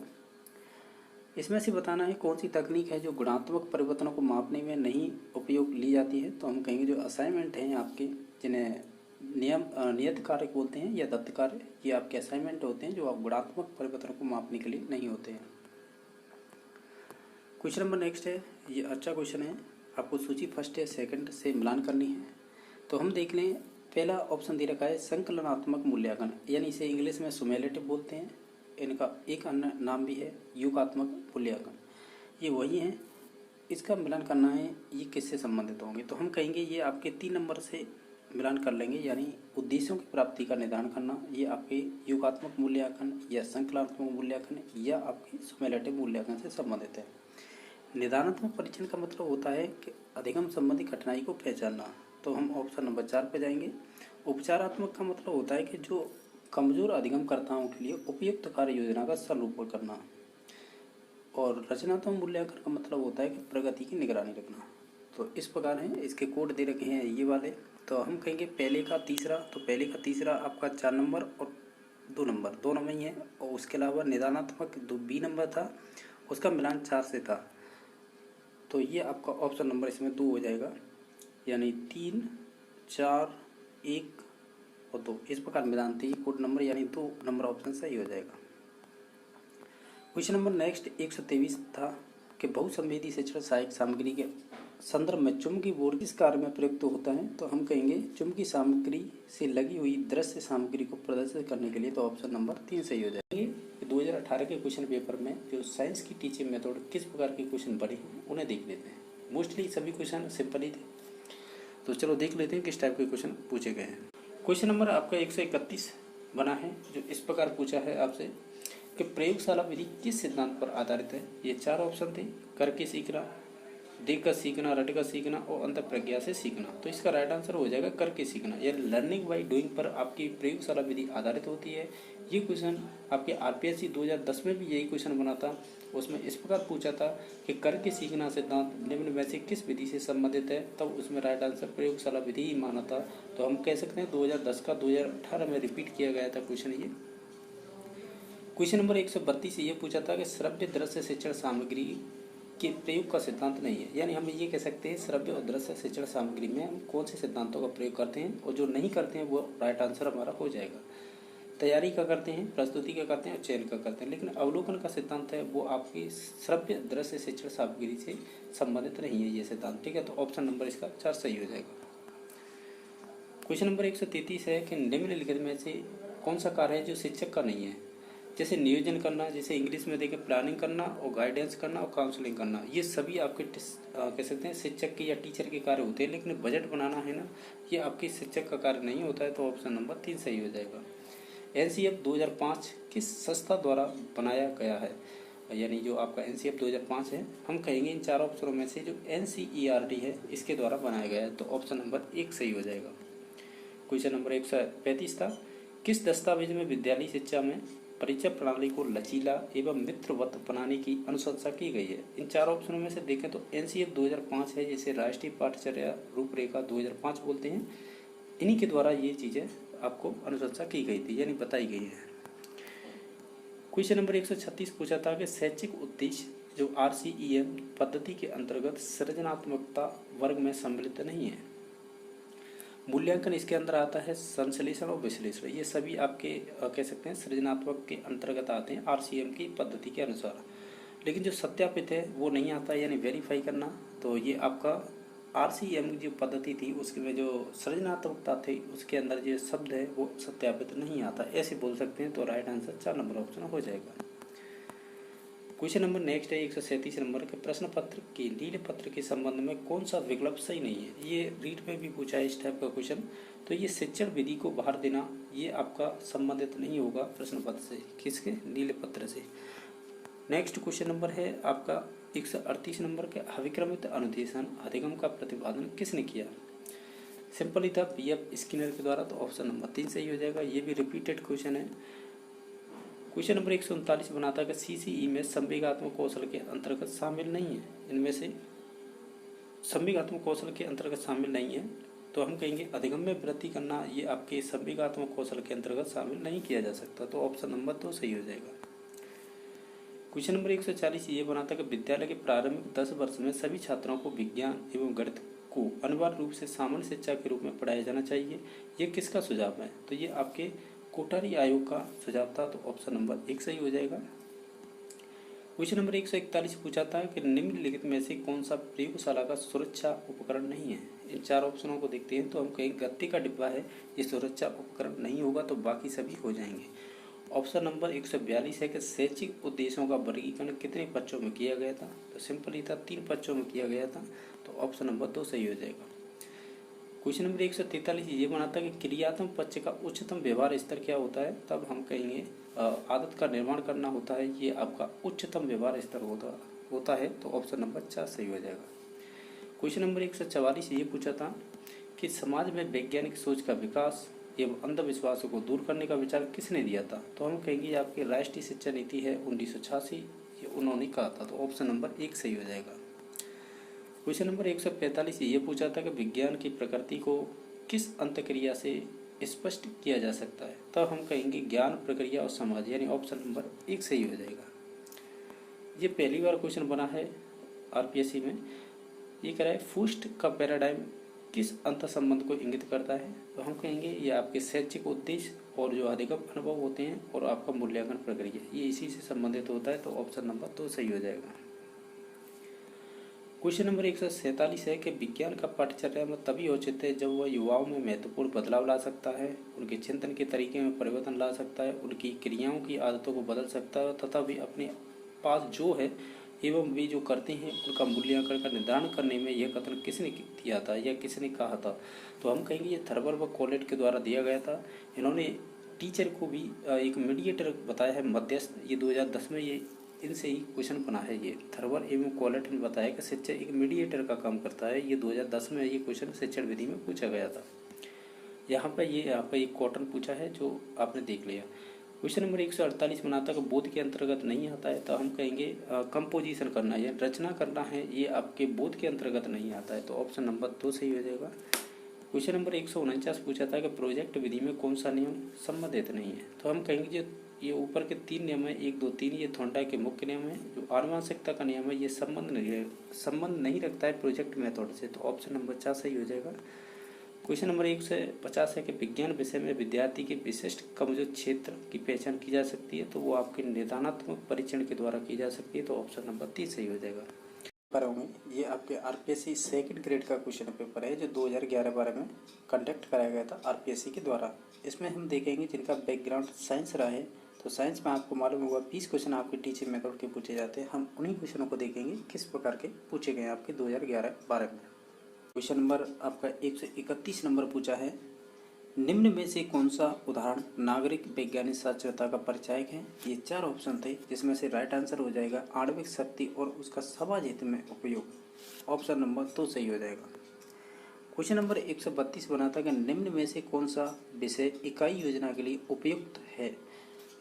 इसमें से बताना है कौन सी तकनीक है जो गुणात्मक परिवर्तनों को मापने में नहीं उपयोग ली जाती है। तो हम कहेंगे जो असाइनमेंट हैं आपके, जिन्हें नियत कार्य बोलते हैं या दत्त कार्य, ये आपके असाइनमेंट होते हैं जो आप गुणात्मक परिवर्तनों को मापने के लिए नहीं होते हैं। क्वेश्चन नंबर नेक्स्ट है, ये अच्छा क्वेश्चन है, आपको सूची फर्स्ट या सेकंड से मिलान करनी है। तो हम देख लें, पहला ऑप्शन दे रखा है संकलनात्मक मूल्यांकन, यानी इसे इंग्लिश में सुमेलेटिव बोलते हैं। इनका एक अन्य नाम भी है युगात्मक मूल्यांकन। ये वही है, इसका मिलान करना है ये किससे संबंधित होंगे। तो हम कहेंगे ये आपके 3 नंबर से मिलान कर लेंगे, यानी उद्देश्यों की प्राप्ति का निर्धारण करना। ये आपके युगात्मक मूल्यांकन या संकलनात्मक मूल्यांकन या आपके सुमेलेटिव मूल्यांकन से संबंधित है। निदानात्मक परीक्षण का मतलब होता है कि अधिगम संबंधी कठिनाई को पहचानना। तो हम ऑप्शन नंबर 4 पे जाएंगे। उपचारात्मक का मतलब होता है कि जो कमजोर अधिगमकर्ताओं के लिए उपयुक्त कार्य योजना का संरूपण करना। और रचनात्मक मूल्यांकन का मतलब होता है कि प्रगति की निगरानी रखना। तो इस प्रकार है, इसके कोड दे रखे हैं ये वाले। तो हम कहेंगे पहले का तीसरा, तो पहले का तीसरा आपका 4 नंबर और 2 नंबर दोनों में ही है। और उसके अलावा निदानात्मक 2 नंबर था, उसका मिलान 4 से था। तो ये आपका ऑप्शन नंबर इसमें 2 हो जाएगा, यानी 3, 4, 1 और 2 इस प्रकार मिलान थे, कोड नंबर यानी 2 नंबर ऑप्शन सही हो जाएगा। क्वेश्चन नंबर नेक्स्ट 123 था कि बहुसंवेदी शिक्षण सहायक सामग्री के संदर्भ में चुंबकीय बोर्ड किस कार्य में प्रयुक्त होता है? तो हम कहेंगे चुंबकीय सामग्री से लगी हुई दृश्य सामग्री को प्रदर्शित करने के लिए। तो ऑप्शन नंबर 3 सही हो जाएंगे। 2018 के क्वेश्चन पेपर में जो साइंस की टीचिंग मेथड किस प्रकार के क्वेश्चन पढ़े हैं उन्हें देख लेते हैं। मोस्टली सभी क्वेश्चन सिंपल ही थे, तो चलो देख लेते हैं किस टाइप के क्वेश्चन पूछे गए हैं। क्वेश्चन नंबर आपका 131 बना है, जो इस प्रकार पूछा है आपसे कि प्रयोगशाला विधि किस सिद्धांत पर आधारित है। ये 4 ऑप्शन थे, करके सीखना, देख कर सीखना, रट कर सीखना और अंतःप्रज्ञा से सीखना। तो इसका राइट आंसर हो जाएगा करके सीखना, या लर्निंग बाय डूइंग पर आपकी प्रयोगशाला विधि आधारित होती है। ये क्वेश्चन आपके आरपीएससी 2010 में भी यही क्वेश्चन बना था। उसमें इस प्रकार पूछा था कि करके सीखना सिद्धांत निम्न में से किस विधि से संबंधित है, तब उसमें राइट आंसर प्रयोगशाला विधि ही माना था। तो हम कह सकते हैं 2010 का 2018 में रिपीट किया गया था क्वेश्चन ये। क्वेश्चन नंबर 132 ये पूछा था कि श्रव्य दृश्य शिक्षण सामग्री के प्रयोग का सिद्धांत नहीं है, यानी हम ये कह सकते हैं श्रव्य और दृश्य शिक्षण सामग्री में हम कौन से सिद्धांतों का प्रयोग करते हैं, और जो नहीं करते हैं वो राइट आंसर हमारा हो जाएगा। तैयारी का करते हैं, प्रस्तुति का करते हैं और चयन का करते हैं, लेकिन अवलोकन का सिद्धांत है वो आपकी श्रव्य दृश्य शिक्षण सामग्री से संबंधित नहीं है ये सिद्धांत, ठीक है। तो ऑप्शन नंबर इसका 4 सही हो जाएगा। क्वेश्चन नंबर 133 है कि निम्नलिखित में से कौन सा कार्य है जो शिक्षक का नहीं है। जैसे नियोजन करना, जैसे इंग्लिश में देखें प्लानिंग करना और गाइडेंस करना और काउंसलिंग करना, ये सभी आपके कह सकते हैं शिक्षक के या टीचर के कार्य होते हैं, लेकिन बजट बनाना है ना, ये आपके शिक्षक का कार्य नहीं होता है। तो ऑप्शन नंबर 3 सही हो जाएगा। एनसीएफ 2005 किस संस्था द्वारा बनाया गया है, यानी जो आपका एनसीएफ 2005 है, हम कहेंगे इन 4 ऑप्शनों में से जो एनसीईआरटी है इसके द्वारा बनाया गया है। तो ऑप्शन नंबर 1 सही हो जाएगा। क्वेश्चन नंबर 135 था, किस दस्तावेज में विद्यालय शिक्षा में परीक्षा प्रणाली को लचीला एवं मित्रवत बनाने की अनुशंसा की गई है। इन 4 ऑप्शनों में से देखें तो एनसीएफ 2005 है, जिसे राष्ट्रीय पाठ्यचर्या रूपरेखा 2005 बोलते हैं, इन्हीं के द्वारा ये चीज़ें आपको अनुशंसा की गई थी, यानी बताई गई है। क्वेश्चन नंबर 136 पूछा था कि शैक्षिक उद्देश्य जो RCEM पद्धति के अंतर्गत सृजनात्मकता वर्ग में सम्मिलित नहीं है। मूल्यांकन इसके अंदर आता है, संश्लेषण और विश्लेषण, ये सभी आपके कह सकते हैं सृजनात्मक के अंतर्गत आते हैं RCM की पद्धति के अनुसार। लेकिन जो सत्यापित है वो नहीं आता, यानी वेरीफाई करना। तो ये आपका RCM जो पद्धति थी उसमें जो सृजनात्मकता थी उसके अंदर जो शब्द है वो सत्यापित नहीं आता, ऐसे बोल सकते हैं। तो राइट आंसर 4 नंबर ऑप्शन हो जाएगा। क्वेश्चन नंबर नेक्स्ट है 137 नंबर के प्रश्न पत्र के नीले पत्र के संबंध में कौन सा विकल्प सही नहीं है। ये रीट में भी पूछा है इस टाइप का क्वेश्चन। तो ये शिक्षण विधि को बाहर देना, ये आपका संबंधित नहीं होगा प्रश्न पत्र से, किसके, नीले पत्र से। नेक्स्ट क्वेश्चन नंबर है आपका 138 नंबर के अविक्रमित अनुदेशन अधिगम का प्रतिपादन किसने किया। सिंपल ही था, BF स्किनर के द्वारा। तो ऑप्शन नंबर 3 सही हो जाएगा। ये भी रिपीटेड क्वेश्चन है। क्वेश्चन नंबर 139 बनाता है कि CCE में संवेगात्मक कौशल के अंतर्गत शामिल नहीं है। इनमें से संवेगात्मक कौशल के अंतर्गत शामिल नहीं है, तो हम कहेंगे अधिगम में वृद्धि करना, ये आपके संवेगात्मक कौशल के अंतर्गत शामिल नहीं किया जा सकता। तो ऑप्शन नंबर 2 सही हो जाएगा। क्वेश्चन नंबर 140 ये बनाता है कि विद्यालय के प्रारंभिक 10 वर्ष में सभी छात्रों को विज्ञान एवं गणित को अनिवार्य रूप से सामान्य शिक्षा के रूप में पढ़ाया जाना चाहिए। ये किसका सुझाव है। तो ये आपके कोठारी आयोग का सुझाव था। तो ऑप्शन नंबर 1 सही हो जाएगा। क्वेश्चन नंबर 141 पूछा था कि निम्नलिखित में से कौन सा प्रयोगशाला का सुरक्षा उपकरण नहीं है। इन 4 ऑप्शनों को देखते हैं तो हम कहें गत्ते का डिब्बा है, ये सुरक्षा उपकरण नहीं होगा, तो बाकी सभी हो जाएंगे। ऑप्शन नंबर 142 है कि शैक्षिक उद्देश्यों का वर्गीकरण कितने पक्षों में किया गया था। तो सिंपल ही था, 3 पक्षों में किया गया था। तो ऑप्शन नंबर 2 सही हो जाएगा। क्वेश्चन नंबर 143 ये बनाता है कि क्रियात्मक पक्ष का उच्चतम व्यवहार स्तर क्या होता है। तब हम कहेंगे आदत का निर्माण करना होता है, ये आपका उच्चतम व्यवहार स्तर होता है। तो ऑप्शन नंबर 4 सही हो जाएगा। क्वेश्चन नंबर 144 ये पूछा था कि समाज में वैज्ञानिक सोच का विकास एवं अंधविश्वासों को दूर करने का विचार किसने दिया था। तो हम कहेंगे ये आपकी राष्ट्रीय शिक्षा नीति है 1986, ये उन्होंने कहा था। तो ऑप्शन नंबर 1 सही हो जाएगा। क्वेश्चन नंबर 145 ये पूछा था कि विज्ञान की प्रकृति को किस अंतक्रिया से स्पष्ट किया जा सकता है। तब हम कहेंगे ज्ञान, प्रक्रिया और समाज, यानी ऑप्शन नंबर 1 सही हो जाएगा। ये पहली बार क्वेश्चन बना है आरपीएससी में। ये कह रहा है फूस्ट का पैराडाइम किस अंतर संबंध को इंगित करता है। तो हम कहेंगे ये आपके शैक्षिक उद्देश्य और जो अधिगम अनुभव होते हैं और आपका मूल्यांकन प्रक्रिया, ये इसी से संबंधित होता है। तो ऑप्शन नंबर 2 सही हो जाएगा। क्वेश्चन नंबर 147 है कि विज्ञान का पाठ्यचर्या में तभी औचित्य है जब वह युवाओं में महत्वपूर्ण बदलाव ला सकता है, उनके चिंतन के तरीके में परिवर्तन ला सकता है, उनकी क्रियाओं की आदतों को बदल सकता है तथा वे अपने पास जो है एवं वे जो करते हैं उनका मूल्यांकन का निर्धारण करने में यह कथन किसने किया था या किसने कहा था। तो हम कहेंगे ये थर्बर व कॉलेट के द्वारा दिया गया था। इन्होंने टीचर को भी एक मीडिएटर बताया है, मध्यस्थ। ये 2010 में ये इनसे ही क्वेश्चन बना है। ये थर्बर एवं कॉलेट ने बताया कि शिक्षक एक मीडिएटर का काम करता है। ये 2010 में ये क्वेश्चन शिक्षण विधि में पूछा गया था। यहाँ पर एक कॉटन पूछा है जो आपने देख लिया। क्वेश्चन नंबर 148 बनाता है कि बोध के अंतर्गत नहीं आता है, तो हम कहेंगे कंपोजिशन करना या रचना करना है, ये आपके बोध के अंतर्गत नहीं आता है, तो ऑप्शन नंबर 2 सही हो जाएगा। क्वेश्चन नंबर 149 पूछा था कि प्रोजेक्ट विधि में कौन सा नियम संबंधित नहीं है, तो हम कहेंगे जो ये ऊपर के 3 नियम है 1, 2, 3, ये थॉर्नडाइक के मुख्य नियम है। जो आनुवंशिकता का नियम है ये संबंध नहीं रखता है प्रोजेक्ट मेथड से, तो ऑप्शन नंबर 4 सही हो जाएगा। क्वेश्चन नंबर 150 है कि विज्ञान विषय में विद्यार्थी के विशिष्ट कमजोर क्षेत्र की पहचान की जा सकती है, तो वो आपके निदानात्मक परीक्षण के द्वारा की जा सकती है, तो ऑप्शन नंबर 3 सही हो जाएगा। पर होंगे ये आपके आरपीएससी सेकंड ग्रेड का क्वेश्चन पेपर है जो 2011-12 में कंडक्ट कराया गया था आरपीएससी के द्वारा। इसमें हम देखेंगे जिनका बैकग्राउंड साइंस रहा है, तो साइंस में आपको मालूम होगा 20 क्वेश्चन आपके टीचिंग मेथड के पूछे जाते हैं। हम उन्हीं क्वेश्चनों को देखेंगे किस प्रकार के पूछे गए आपके 2011-12 में। क्वेश्चन नंबर आपका 131 नंबर पूछा है, निम्न में से कौन सा उदाहरण नागरिक वैज्ञानिक साक्षरता का परिचायक है। ये 4 ऑप्शन थे जिसमें से राइट आंसर हो जाएगा आणविक शक्ति और उसका समाज हित में उपयोग, ऑप्शन नंबर 2 सही हो जाएगा। क्वेश्चन नंबर 132 बनाता है कि निम्न में से कौन सा विषय इकाई योजना के लिए उपयुक्त है।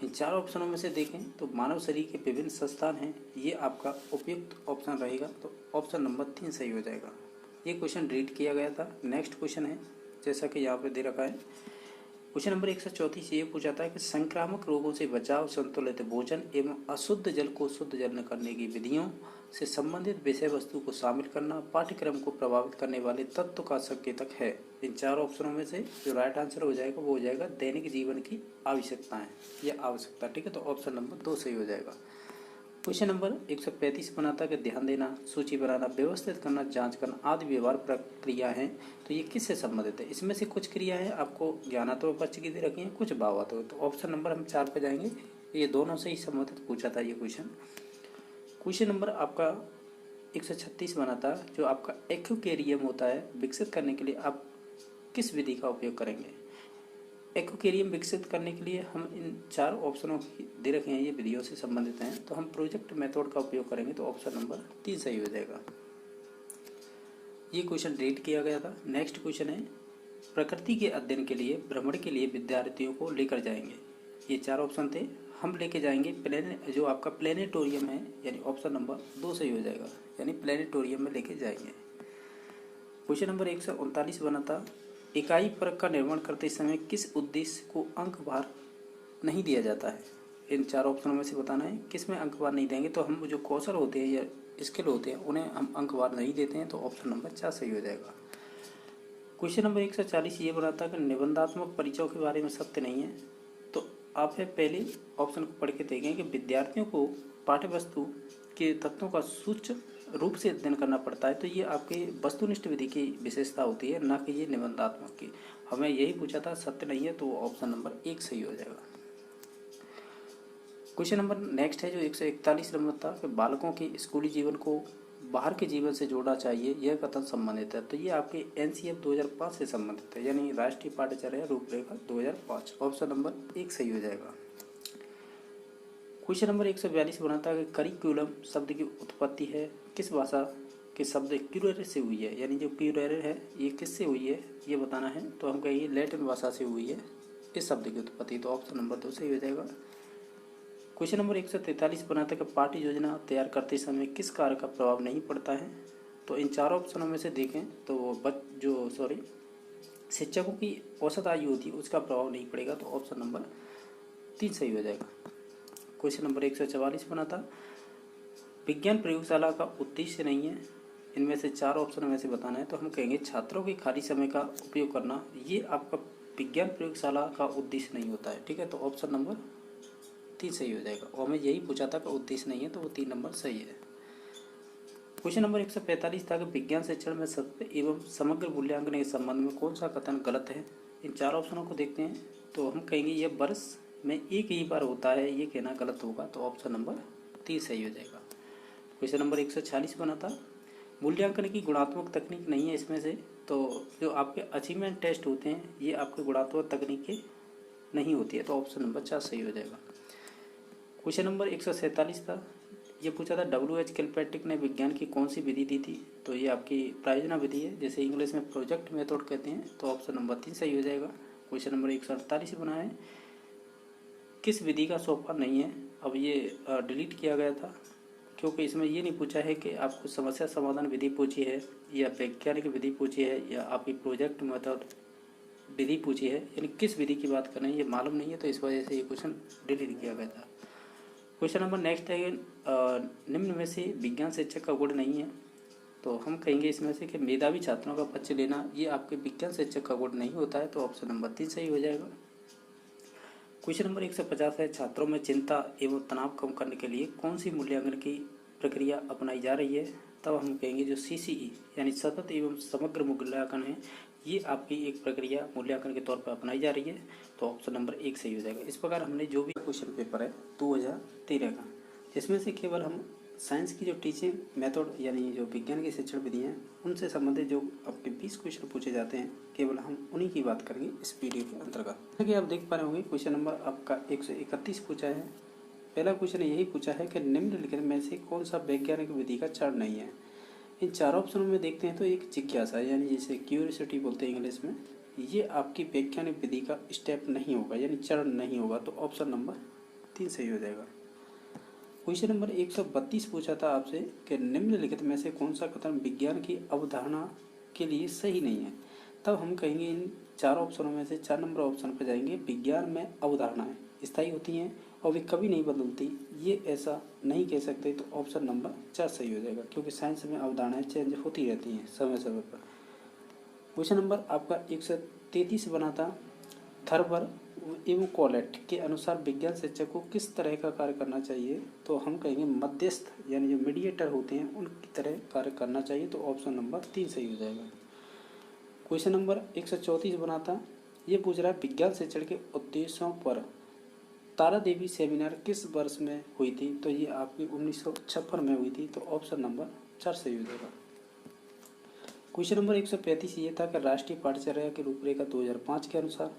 इन 4 ऑप्शनों में से देखें तो मानव शरीर के विभिन्न संस्थान हैं, ये आपका उपयुक्त ऑप्शन रहेगा, तो ऑप्शन नंबर 3 सही हो जाएगा। ये क्वेश्चन रीड किया गया था। नेक्स्ट क्वेश्चन है जैसा कि यहाँ पे दे रखा है। क्वेश्चन नंबर 134 ये पूछा था कि संक्रामक रोगों से बचाव, संतुलित भोजन एवं अशुद्ध जल को शुद्ध जल करने की विधियों से संबंधित विषय वस्तु को शामिल करना पाठ्यक्रम को प्रभावित करने वाले तत्व का संकेतक है। इन 4 ऑप्शनों में से जो राइट आंसर हो जाएगा वो हो जाएगा दैनिक जीवन की आवश्यकताएं या आवश्यकता, ठीक है, तो ऑप्शन नंबर 2 सही हो जाएगा। क्वेश्चन नंबर 135 बनाता है कि ध्यान देना, सूची बनाना, व्यवस्थित करना, जांच करना आदि व्यवहार प्रक्रिया हैं, तो ये किससे संबंधित है। इसमें से कुछ क्रियाएं आपको ज्ञानात्मक पक्ष की दे रखी हैं, कुछ भावात्मक, तो ऑप्शन नंबर हम 4 पे जाएंगे। ये दोनों से ही संबंधित पूछा था ये क्वेश्चन। क्वेश्चन नंबर आपका 136 बनाता है जो आपका एक्वेरियम होता है विकसित करने के लिए आप किस विधि का उपयोग करेंगे। एक्वेरियम विकसित करने के लिए हम इन 4 ऑप्शनों की दे रखे हैं, ये विधियों से संबंधित हैं, तो हम प्रोजेक्ट मेथड का उपयोग करेंगे, तो ऑप्शन नंबर 3 सही हो जाएगा। ये क्वेश्चन रीड किया गया था। नेक्स्ट क्वेश्चन है, प्रकृति के अध्ययन के लिए भ्रमण के लिए विद्यार्थियों को लेकर जाएंगे। ये 4 ऑप्शन थे, हम लेके जाएंगे जो आपका प्लेनेटोरियम है, यानी ऑप्शन नंबर 2 सही हो जाएगा, यानी प्लेनेटोरियम में लेके जाएंगे। क्वेश्चन नंबर 139 बना था, इकाई परक का निर्माण करते समय किस उद्देश्य को अंक भार नहीं दिया जाता है। इन 4 ऑप्शनों में से बताना है किस में अंक भार नहीं देंगे, तो हम जो कौशल होते हैं या स्किल होते हैं उन्हें हम अंक भार नहीं देते हैं, तो ऑप्शन नंबर 4 सही हो जाएगा। क्वेश्चन नंबर 140 ये बनाता है कि निबंधात्मक परिचयों के बारे में सत्य नहीं है, तो आप पहले ऑप्शन को पढ़ के देखें कि विद्यार्थियों को पाठ्य वस्तु के तत्वों का सूक्ष्म रूप से अध्ययन करना पड़ता है, तो ये आपके वस्तुनिष्ठ विधि की विशेषता होती है, ना कि ये निबंधात्मक की। हमें यही पूछा था, सत्य नहीं है, तो ऑप्शन नंबर 1 सही हो जाएगा। क्वेश्चन नंबर नेक्स्ट है जो 141 नंबर था कि बालकों के स्कूली जीवन को बाहर के जीवन से जोड़ना चाहिए, यह कथन संबंधित है, तो ये आपके एनसीएफ 2005 से संबंधित है, यानी राष्ट्रीय पाठ्यचर्या रूपरेखा 2005, ऑप्शन नंबर 1 सही हो जाएगा। क्वेश्चन नंबर 142 बनाता है कि करिकुलम शब्द की उत्पत्ति है किस भाषा के शब्द क्यूरेर से हुई है, यानी जो क्यूरेर है ये किससे हुई है ये बताना है, तो हम कहेंगे लैटिन भाषा से हुई है इस शब्द की उत्पत्ति, तो ऑप्शन नंबर 2 सही हो जाएगा। क्वेश्चन नंबर 143 बनाता है कि पाठ्य योजना तैयार करते समय किस कार्य का प्रभाव नहीं पड़ता है, तो इन 4 ऑप्शनों में से देखें तो शिक्षकों की औसत आयु होती है उसका प्रभाव नहीं पड़ेगा, तो ऑप्शन नंबर 3 सही हो जाएगा। क्वेश्चन नंबर 144 बना था, विज्ञान प्रयोगशाला का उद्देश्य नहीं है, इनमें से 4 ऑप्शन में से बताना है, तो हम कहेंगे छात्रों के खाली समय का उपयोग करना, ये आपका विज्ञान प्रयोगशाला का उद्देश्य नहीं होता है, ठीक है, तो ऑप्शन नंबर 3 सही हो जाएगा। और हमें यही पूछा था कि उद्देश्य नहीं है, तो वो 3 नंबर सही है। क्वेश्चन नंबर 145 था कि विज्ञान शिक्षण में सतत एवं समग्र मूल्यांकन के संबंध में कौन सा कथन गलत है। इन चार ऑप्शनों को देखते हैं तो हम कहेंगे यह वर्ष में एक ही बार होता है, ये कहना गलत होगा, तो ऑप्शन नंबर 3 सही हो जाएगा। क्वेश्चन नंबर 146 बना था मूल्यांकन की गुणात्मक तकनीक नहीं है इसमें से, तो जो आपके अचीवमेंट टेस्ट होते हैं ये आपके गुणात्मक तकनीकें नहीं होती है, तो ऑप्शन नंबर 4 सही हो जाएगा। क्वेश्चन नंबर 147 था, ये पूछा था WH किलपैट्रिक ने विज्ञान की कौन सी विधि दी थी, तो ये आपकी प्रायोजना विधि है, जैसे इंग्लिश में प्रोजेक्ट मेथड कहते हैं, तो ऑप्शन नंबर 3 सही हो जाएगा। क्वेश्चन नंबर 148 बना है किस विधि का सोपान नहीं है। अब ये डिलीट किया गया था क्योंकि इसमें ये नहीं पूछा है कि आपको समस्या समाधान विधि पूछी है या वैज्ञानिक विधि पूछी है या आपकी प्रोजेक्ट मेथड विधि पूछी है, यानी किस विधि की बात कर रहे हैं ये मालूम नहीं है, तो इस वजह से ये क्वेश्चन डिलीट किया गया था। क्वेश्चन नंबर नेक्स्ट है निम्न में से विज्ञान शिक्षक का गुण नहीं है, तो हम कहेंगे इसमें से कि मेधावी छात्रों का पक्ष लेना ये आपके विज्ञान शिक्षक का गुण नहीं होता है, तो ऑप्शन नंबर 3 सही हो जाएगा। क्वेश्चन नंबर 150 है छात्रों में चिंता एवं तनाव कम करने के लिए कौन सी मूल्यांकन की प्रक्रिया अपनाई जा रही है, तब हम कहेंगे जो CCE यानी सतत एवं समग्र मूल्यांकन है ये आपकी एक प्रक्रिया मूल्यांकन के तौर पर अपनाई जा रही है, तो ऑप्शन नंबर 1 सही हो जाएगा। इस प्रकार हमने जो भी क्वेश्चन पेपर है 2013 का, जिसमें से केवल हम साइंस की जो टीचिंग मेथड यानी जो विज्ञान की शिक्षण विधि हैं उनसे संबंधित जो आपके 20 क्वेश्चन पूछे जाते हैं केवल हम उन्हीं की बात करेंगे इस वीडियो के अंतर्गत। जैसे आप देख पा रहे होंगे क्वेश्चन नंबर आपका 131 पूछा है। पहला क्वेश्चन यही पूछा है कि निम्नलिखित में से कौन सा वैज्ञानिक विधि का चरण नहीं है। इन चार ऑप्शनों में देखते हैं तो एक जिज्ञासा यानी जिसे क्यूरियोसिटी बोलते हैं इंग्लिश में, ये आपकी वैज्ञानिक विधि का स्टेप नहीं होगा यानी चरण नहीं होगा, तो ऑप्शन नंबर 3 सही हो जाएगा। क्वेश्चन नंबर 132 पूछा था आपसे कि निम्नलिखित में से कौन सा कथन विज्ञान की अवधारणा के लिए सही नहीं है, तब हम कहेंगे इन चार ऑप्शनों में से 4 नंबर ऑप्शन पर जाएंगे विज्ञान में अवधारणाएं स्थायी होती हैं और वे कभी नहीं बदलती, ये ऐसा नहीं कह सकते, तो ऑप्शन नंबर 4 सही हो जाएगा क्योंकि साइंस में अवधारणाएं चेंज होती रहती हैं समय समय पर। क्वेश्चन नंबर आपका 133 बना था थर्बर एवं कॉलेट के अनुसार विज्ञान शिक्षक को किस तरह का कार्य करना चाहिए, तो हम कहेंगे मध्यस्थ यानी जो मीडिएटर होते हैं उनकी तरह कार्य करना चाहिए, तो ऑप्शन नंबर 3 सही हो जाएगा। क्वेश्चन नंबर 134 बना था, ये पूछ रहा है विज्ञान शिक्षण के उद्देश्यों पर तारा देवी सेमिनार किस वर्ष में हुई थी, तो ये आपकी 1956 में हुई थी, तो ऑप्शन नंबर 4 सही हो जाएगा। क्वेश्चन नंबर 135 ये था कि राष्ट्रीय पाठ्यचर्या की रूपरेखा 2005 के अनुसार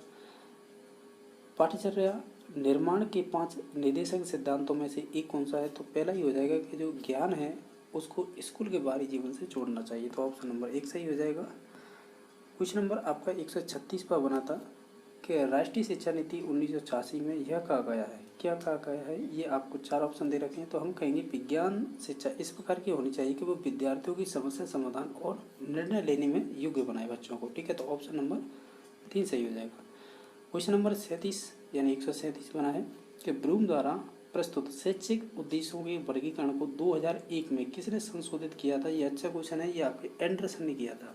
पाठ्यचर्या निर्माण के 5 निर्देशक सिद्धांतों में से एक कौन सा है, तो पहला ही हो जाएगा कि जो ज्ञान है उसको स्कूल के बाहरी जीवन से जोड़ना चाहिए, तो ऑप्शन नंबर 1 सही हो जाएगा। क्वेश्चन नंबर आपका 136 पर बना था कि राष्ट्रीय शिक्षा नीति 1986 में यह कहा गया है, क्या कहा गया है, ये आपको 4 ऑप्शन दे रखे हैं, तो हम कहेंगे विज्ञान शिक्षा इस प्रकार की होनी चाहिए कि वो विद्यार्थियों की समस्या समाधान और निर्णय लेने में योग्य बनाए बच्चों को, ठीक है, तो ऑप्शन नंबर 3 सही हो जाएगा। क्वेश्चन नंबर 37 यानी 137 बना है कि ब्लूम द्वारा प्रस्तुत शैक्षिक उद्देश्यों के वर्गीकरण को 2001 में किसने संशोधित किया था, ये अच्छा क्वेश्चन है, ये आपके एंडरसन ने किया था,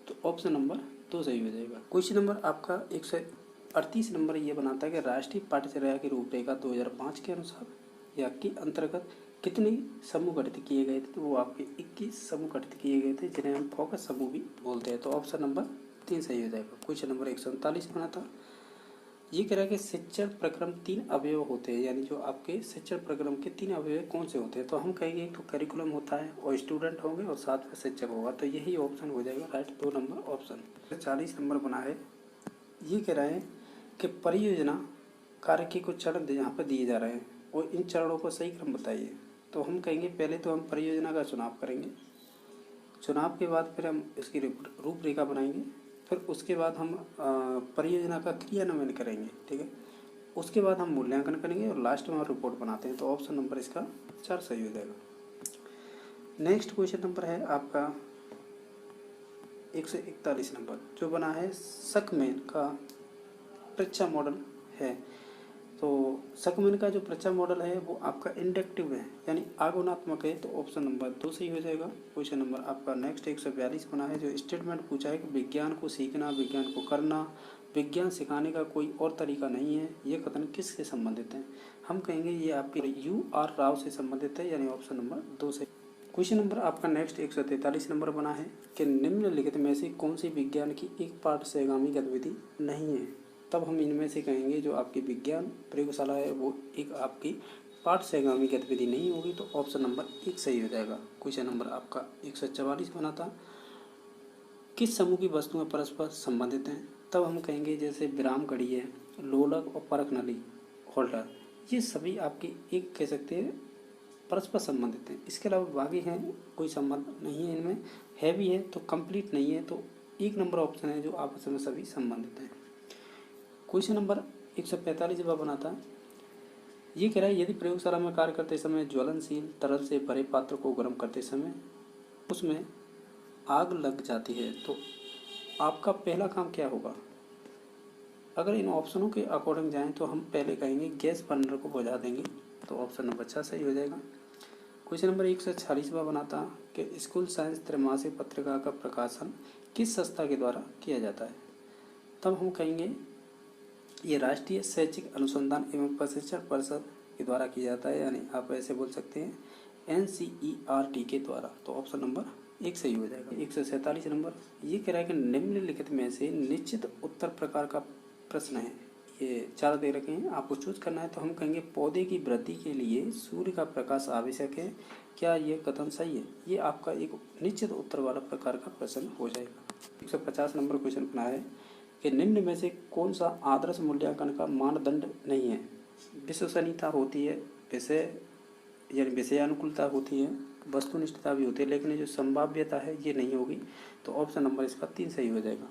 तो ऑप्शन नंबर 2 सही हो जाएगा। क्वेश्चन नंबर आपका 138 नंबर ये बनाता है कि राष्ट्रीय पाठ्यचर्या की रूपरेखा 2005 के अनुसार या के अंतर्गत कितने समूह गठित किए गए थे, तो वो आपके 21 समूह गठित किए गए थे जिन्हें हम फोकस समूह भी बोलते हैं, तो ऑप्शन नंबर 3 सही हो जाएगा। क्वेश्चन नंबर 139 बना था, ये कह रहा है कि शिक्षण प्रक्रम 3 अवयव होते हैं, यानी जो आपके शिक्षण प्रक्रम के 3 अवयव कौन से होते हैं, तो हम कहेंगे एक तो करिकुलम होता है और स्टूडेंट होंगे और साथ में शिक्षक होगा, तो यही ऑप्शन हो जाएगा राइट 2 नंबर ऑप्शन। 40 नंबर बना है, ये कह रहा है कि परियोजना कार्य के कुछ चरण यहाँ पर दिए जा रहे हैं और इन चरणों को सही क्रम बताइए, तो हम कहेंगे पहले तो हम परियोजना का चुनाव करेंगे, चुनाव के बाद फिर हम इसकी रूपरेखा बनाएंगे, फिर उसके बाद हम परियोजना का क्रियान्वयन करेंगे, ठीक है, उसके बाद हम मूल्यांकन करेंगे और लास्ट में हम रिपोर्ट बनाते हैं, तो ऑप्शन नंबर इसका 4 सही हो जाएगा। नेक्स्ट क्वेश्चन नंबर है आपका 141 नंबर जो बना है सकमेन का परीक्षा मॉडल है, तो सकमेन का जो परीक्षा मॉडल है वो आपका इंडक्टिव है यानी आगमनात्मक है, तो ऑप्शन नंबर 2 सही हो जाएगा। क्वेश्चन नंबर आपका नेक्स्ट 142 बना है, जो स्टेटमेंट पूछा है कि विज्ञान को सीखना, विज्ञान को करना, विज्ञान सिखाने का कोई और तरीका नहीं है, ये कथन किससे संबंधित है, हम कहेंगे ये आपके U.R. राव से संबंधित है, यानी ऑप्शन नंबर 2 से। क्वेश्चन नंबर आपका नेक्स्ट 143 नंबर बना है कि निम्नलिखित में से कौन सी विज्ञान की एक पाठ्यगामी गतिविधि नहीं है। तब हम इनमें से कहेंगे जो आपकी विज्ञान प्रयोगशाला है वो एक आपकी पाठ्यगामी गतिविधि नहीं होगी, तो ऑप्शन नंबर 1 सही हो जाएगा। क्वेश्चन नंबर आपका 144 बना था, किस समूह की वस्तुएं परस्पर संबंधित हैं। तब हम कहेंगे जैसे विराम घड़ी है, लोलक और परख नली होल्डर, ये सभी आपकी एक कह सकते हैं परस्पर संबंधित हैं। इसके अलावा बाकी हैं कोई संबंध नहीं है इनमें, है भी है तो कंप्लीट नहीं है, तो 1 नंबर ऑप्शन है जो आपस में सभी संबंधित हैं। क्वेश्चन नंबर 145 जब बना था, ये कह रहा है यदि प्रयोगशाला में कार्य करते समय ज्वलनशील तरल से भरे पात्र को गर्म करते समय उसमें आग लग जाती है तो आपका पहला काम क्या होगा। अगर इन ऑप्शनों के अकॉर्डिंग जाएं तो हम पहले कहेंगे गैस बर्नर को बुझा देंगे, तो ऑप्शन नंबर 6 सही हो जाएगा। क्वेश्चन नंबर 146वां बनाता कि स्कूल साइंस त्रैमासिक पत्रिका का प्रकाशन किस संस्था के द्वारा किया जाता है। तब हम कहेंगे ये राष्ट्रीय शैक्षिक अनुसंधान एवं प्रशिक्षण परिषद के द्वारा किया जाता है, यानी आप ऐसे बोल सकते हैं NCERT के द्वारा, तो ऑप्शन नंबर 1 सही हो जाएगा। 147 नंबर ये कह रहा है कि निम्नलिखित में से निश्चित उत्तर प्रकार का प्रश्न है, ये 4 दे रखे हैं, आपको चूज करना है। तो हम कहेंगे पौधे की वृद्धि के लिए सूर्य का प्रकाश आवश्यक है, क्या ये कथन सही है। ये आपका एक निश्चित उत्तर वाला प्रकार का प्रश्न हो जाएगा। 150 नंबर क्वेश्चन बना है कि निम्न में से कौन सा आदर्श मूल्यांकन का मानदंड नहीं है। विश्वसनीयता होती है, विषय यानी विषयानुकूलता होती है, वस्तुनिष्ठता भी होती है, लेकिन जो संभाव्यता है ये नहीं होगी, तो ऑप्शन नंबर इसका 3 सही हो जाएगा।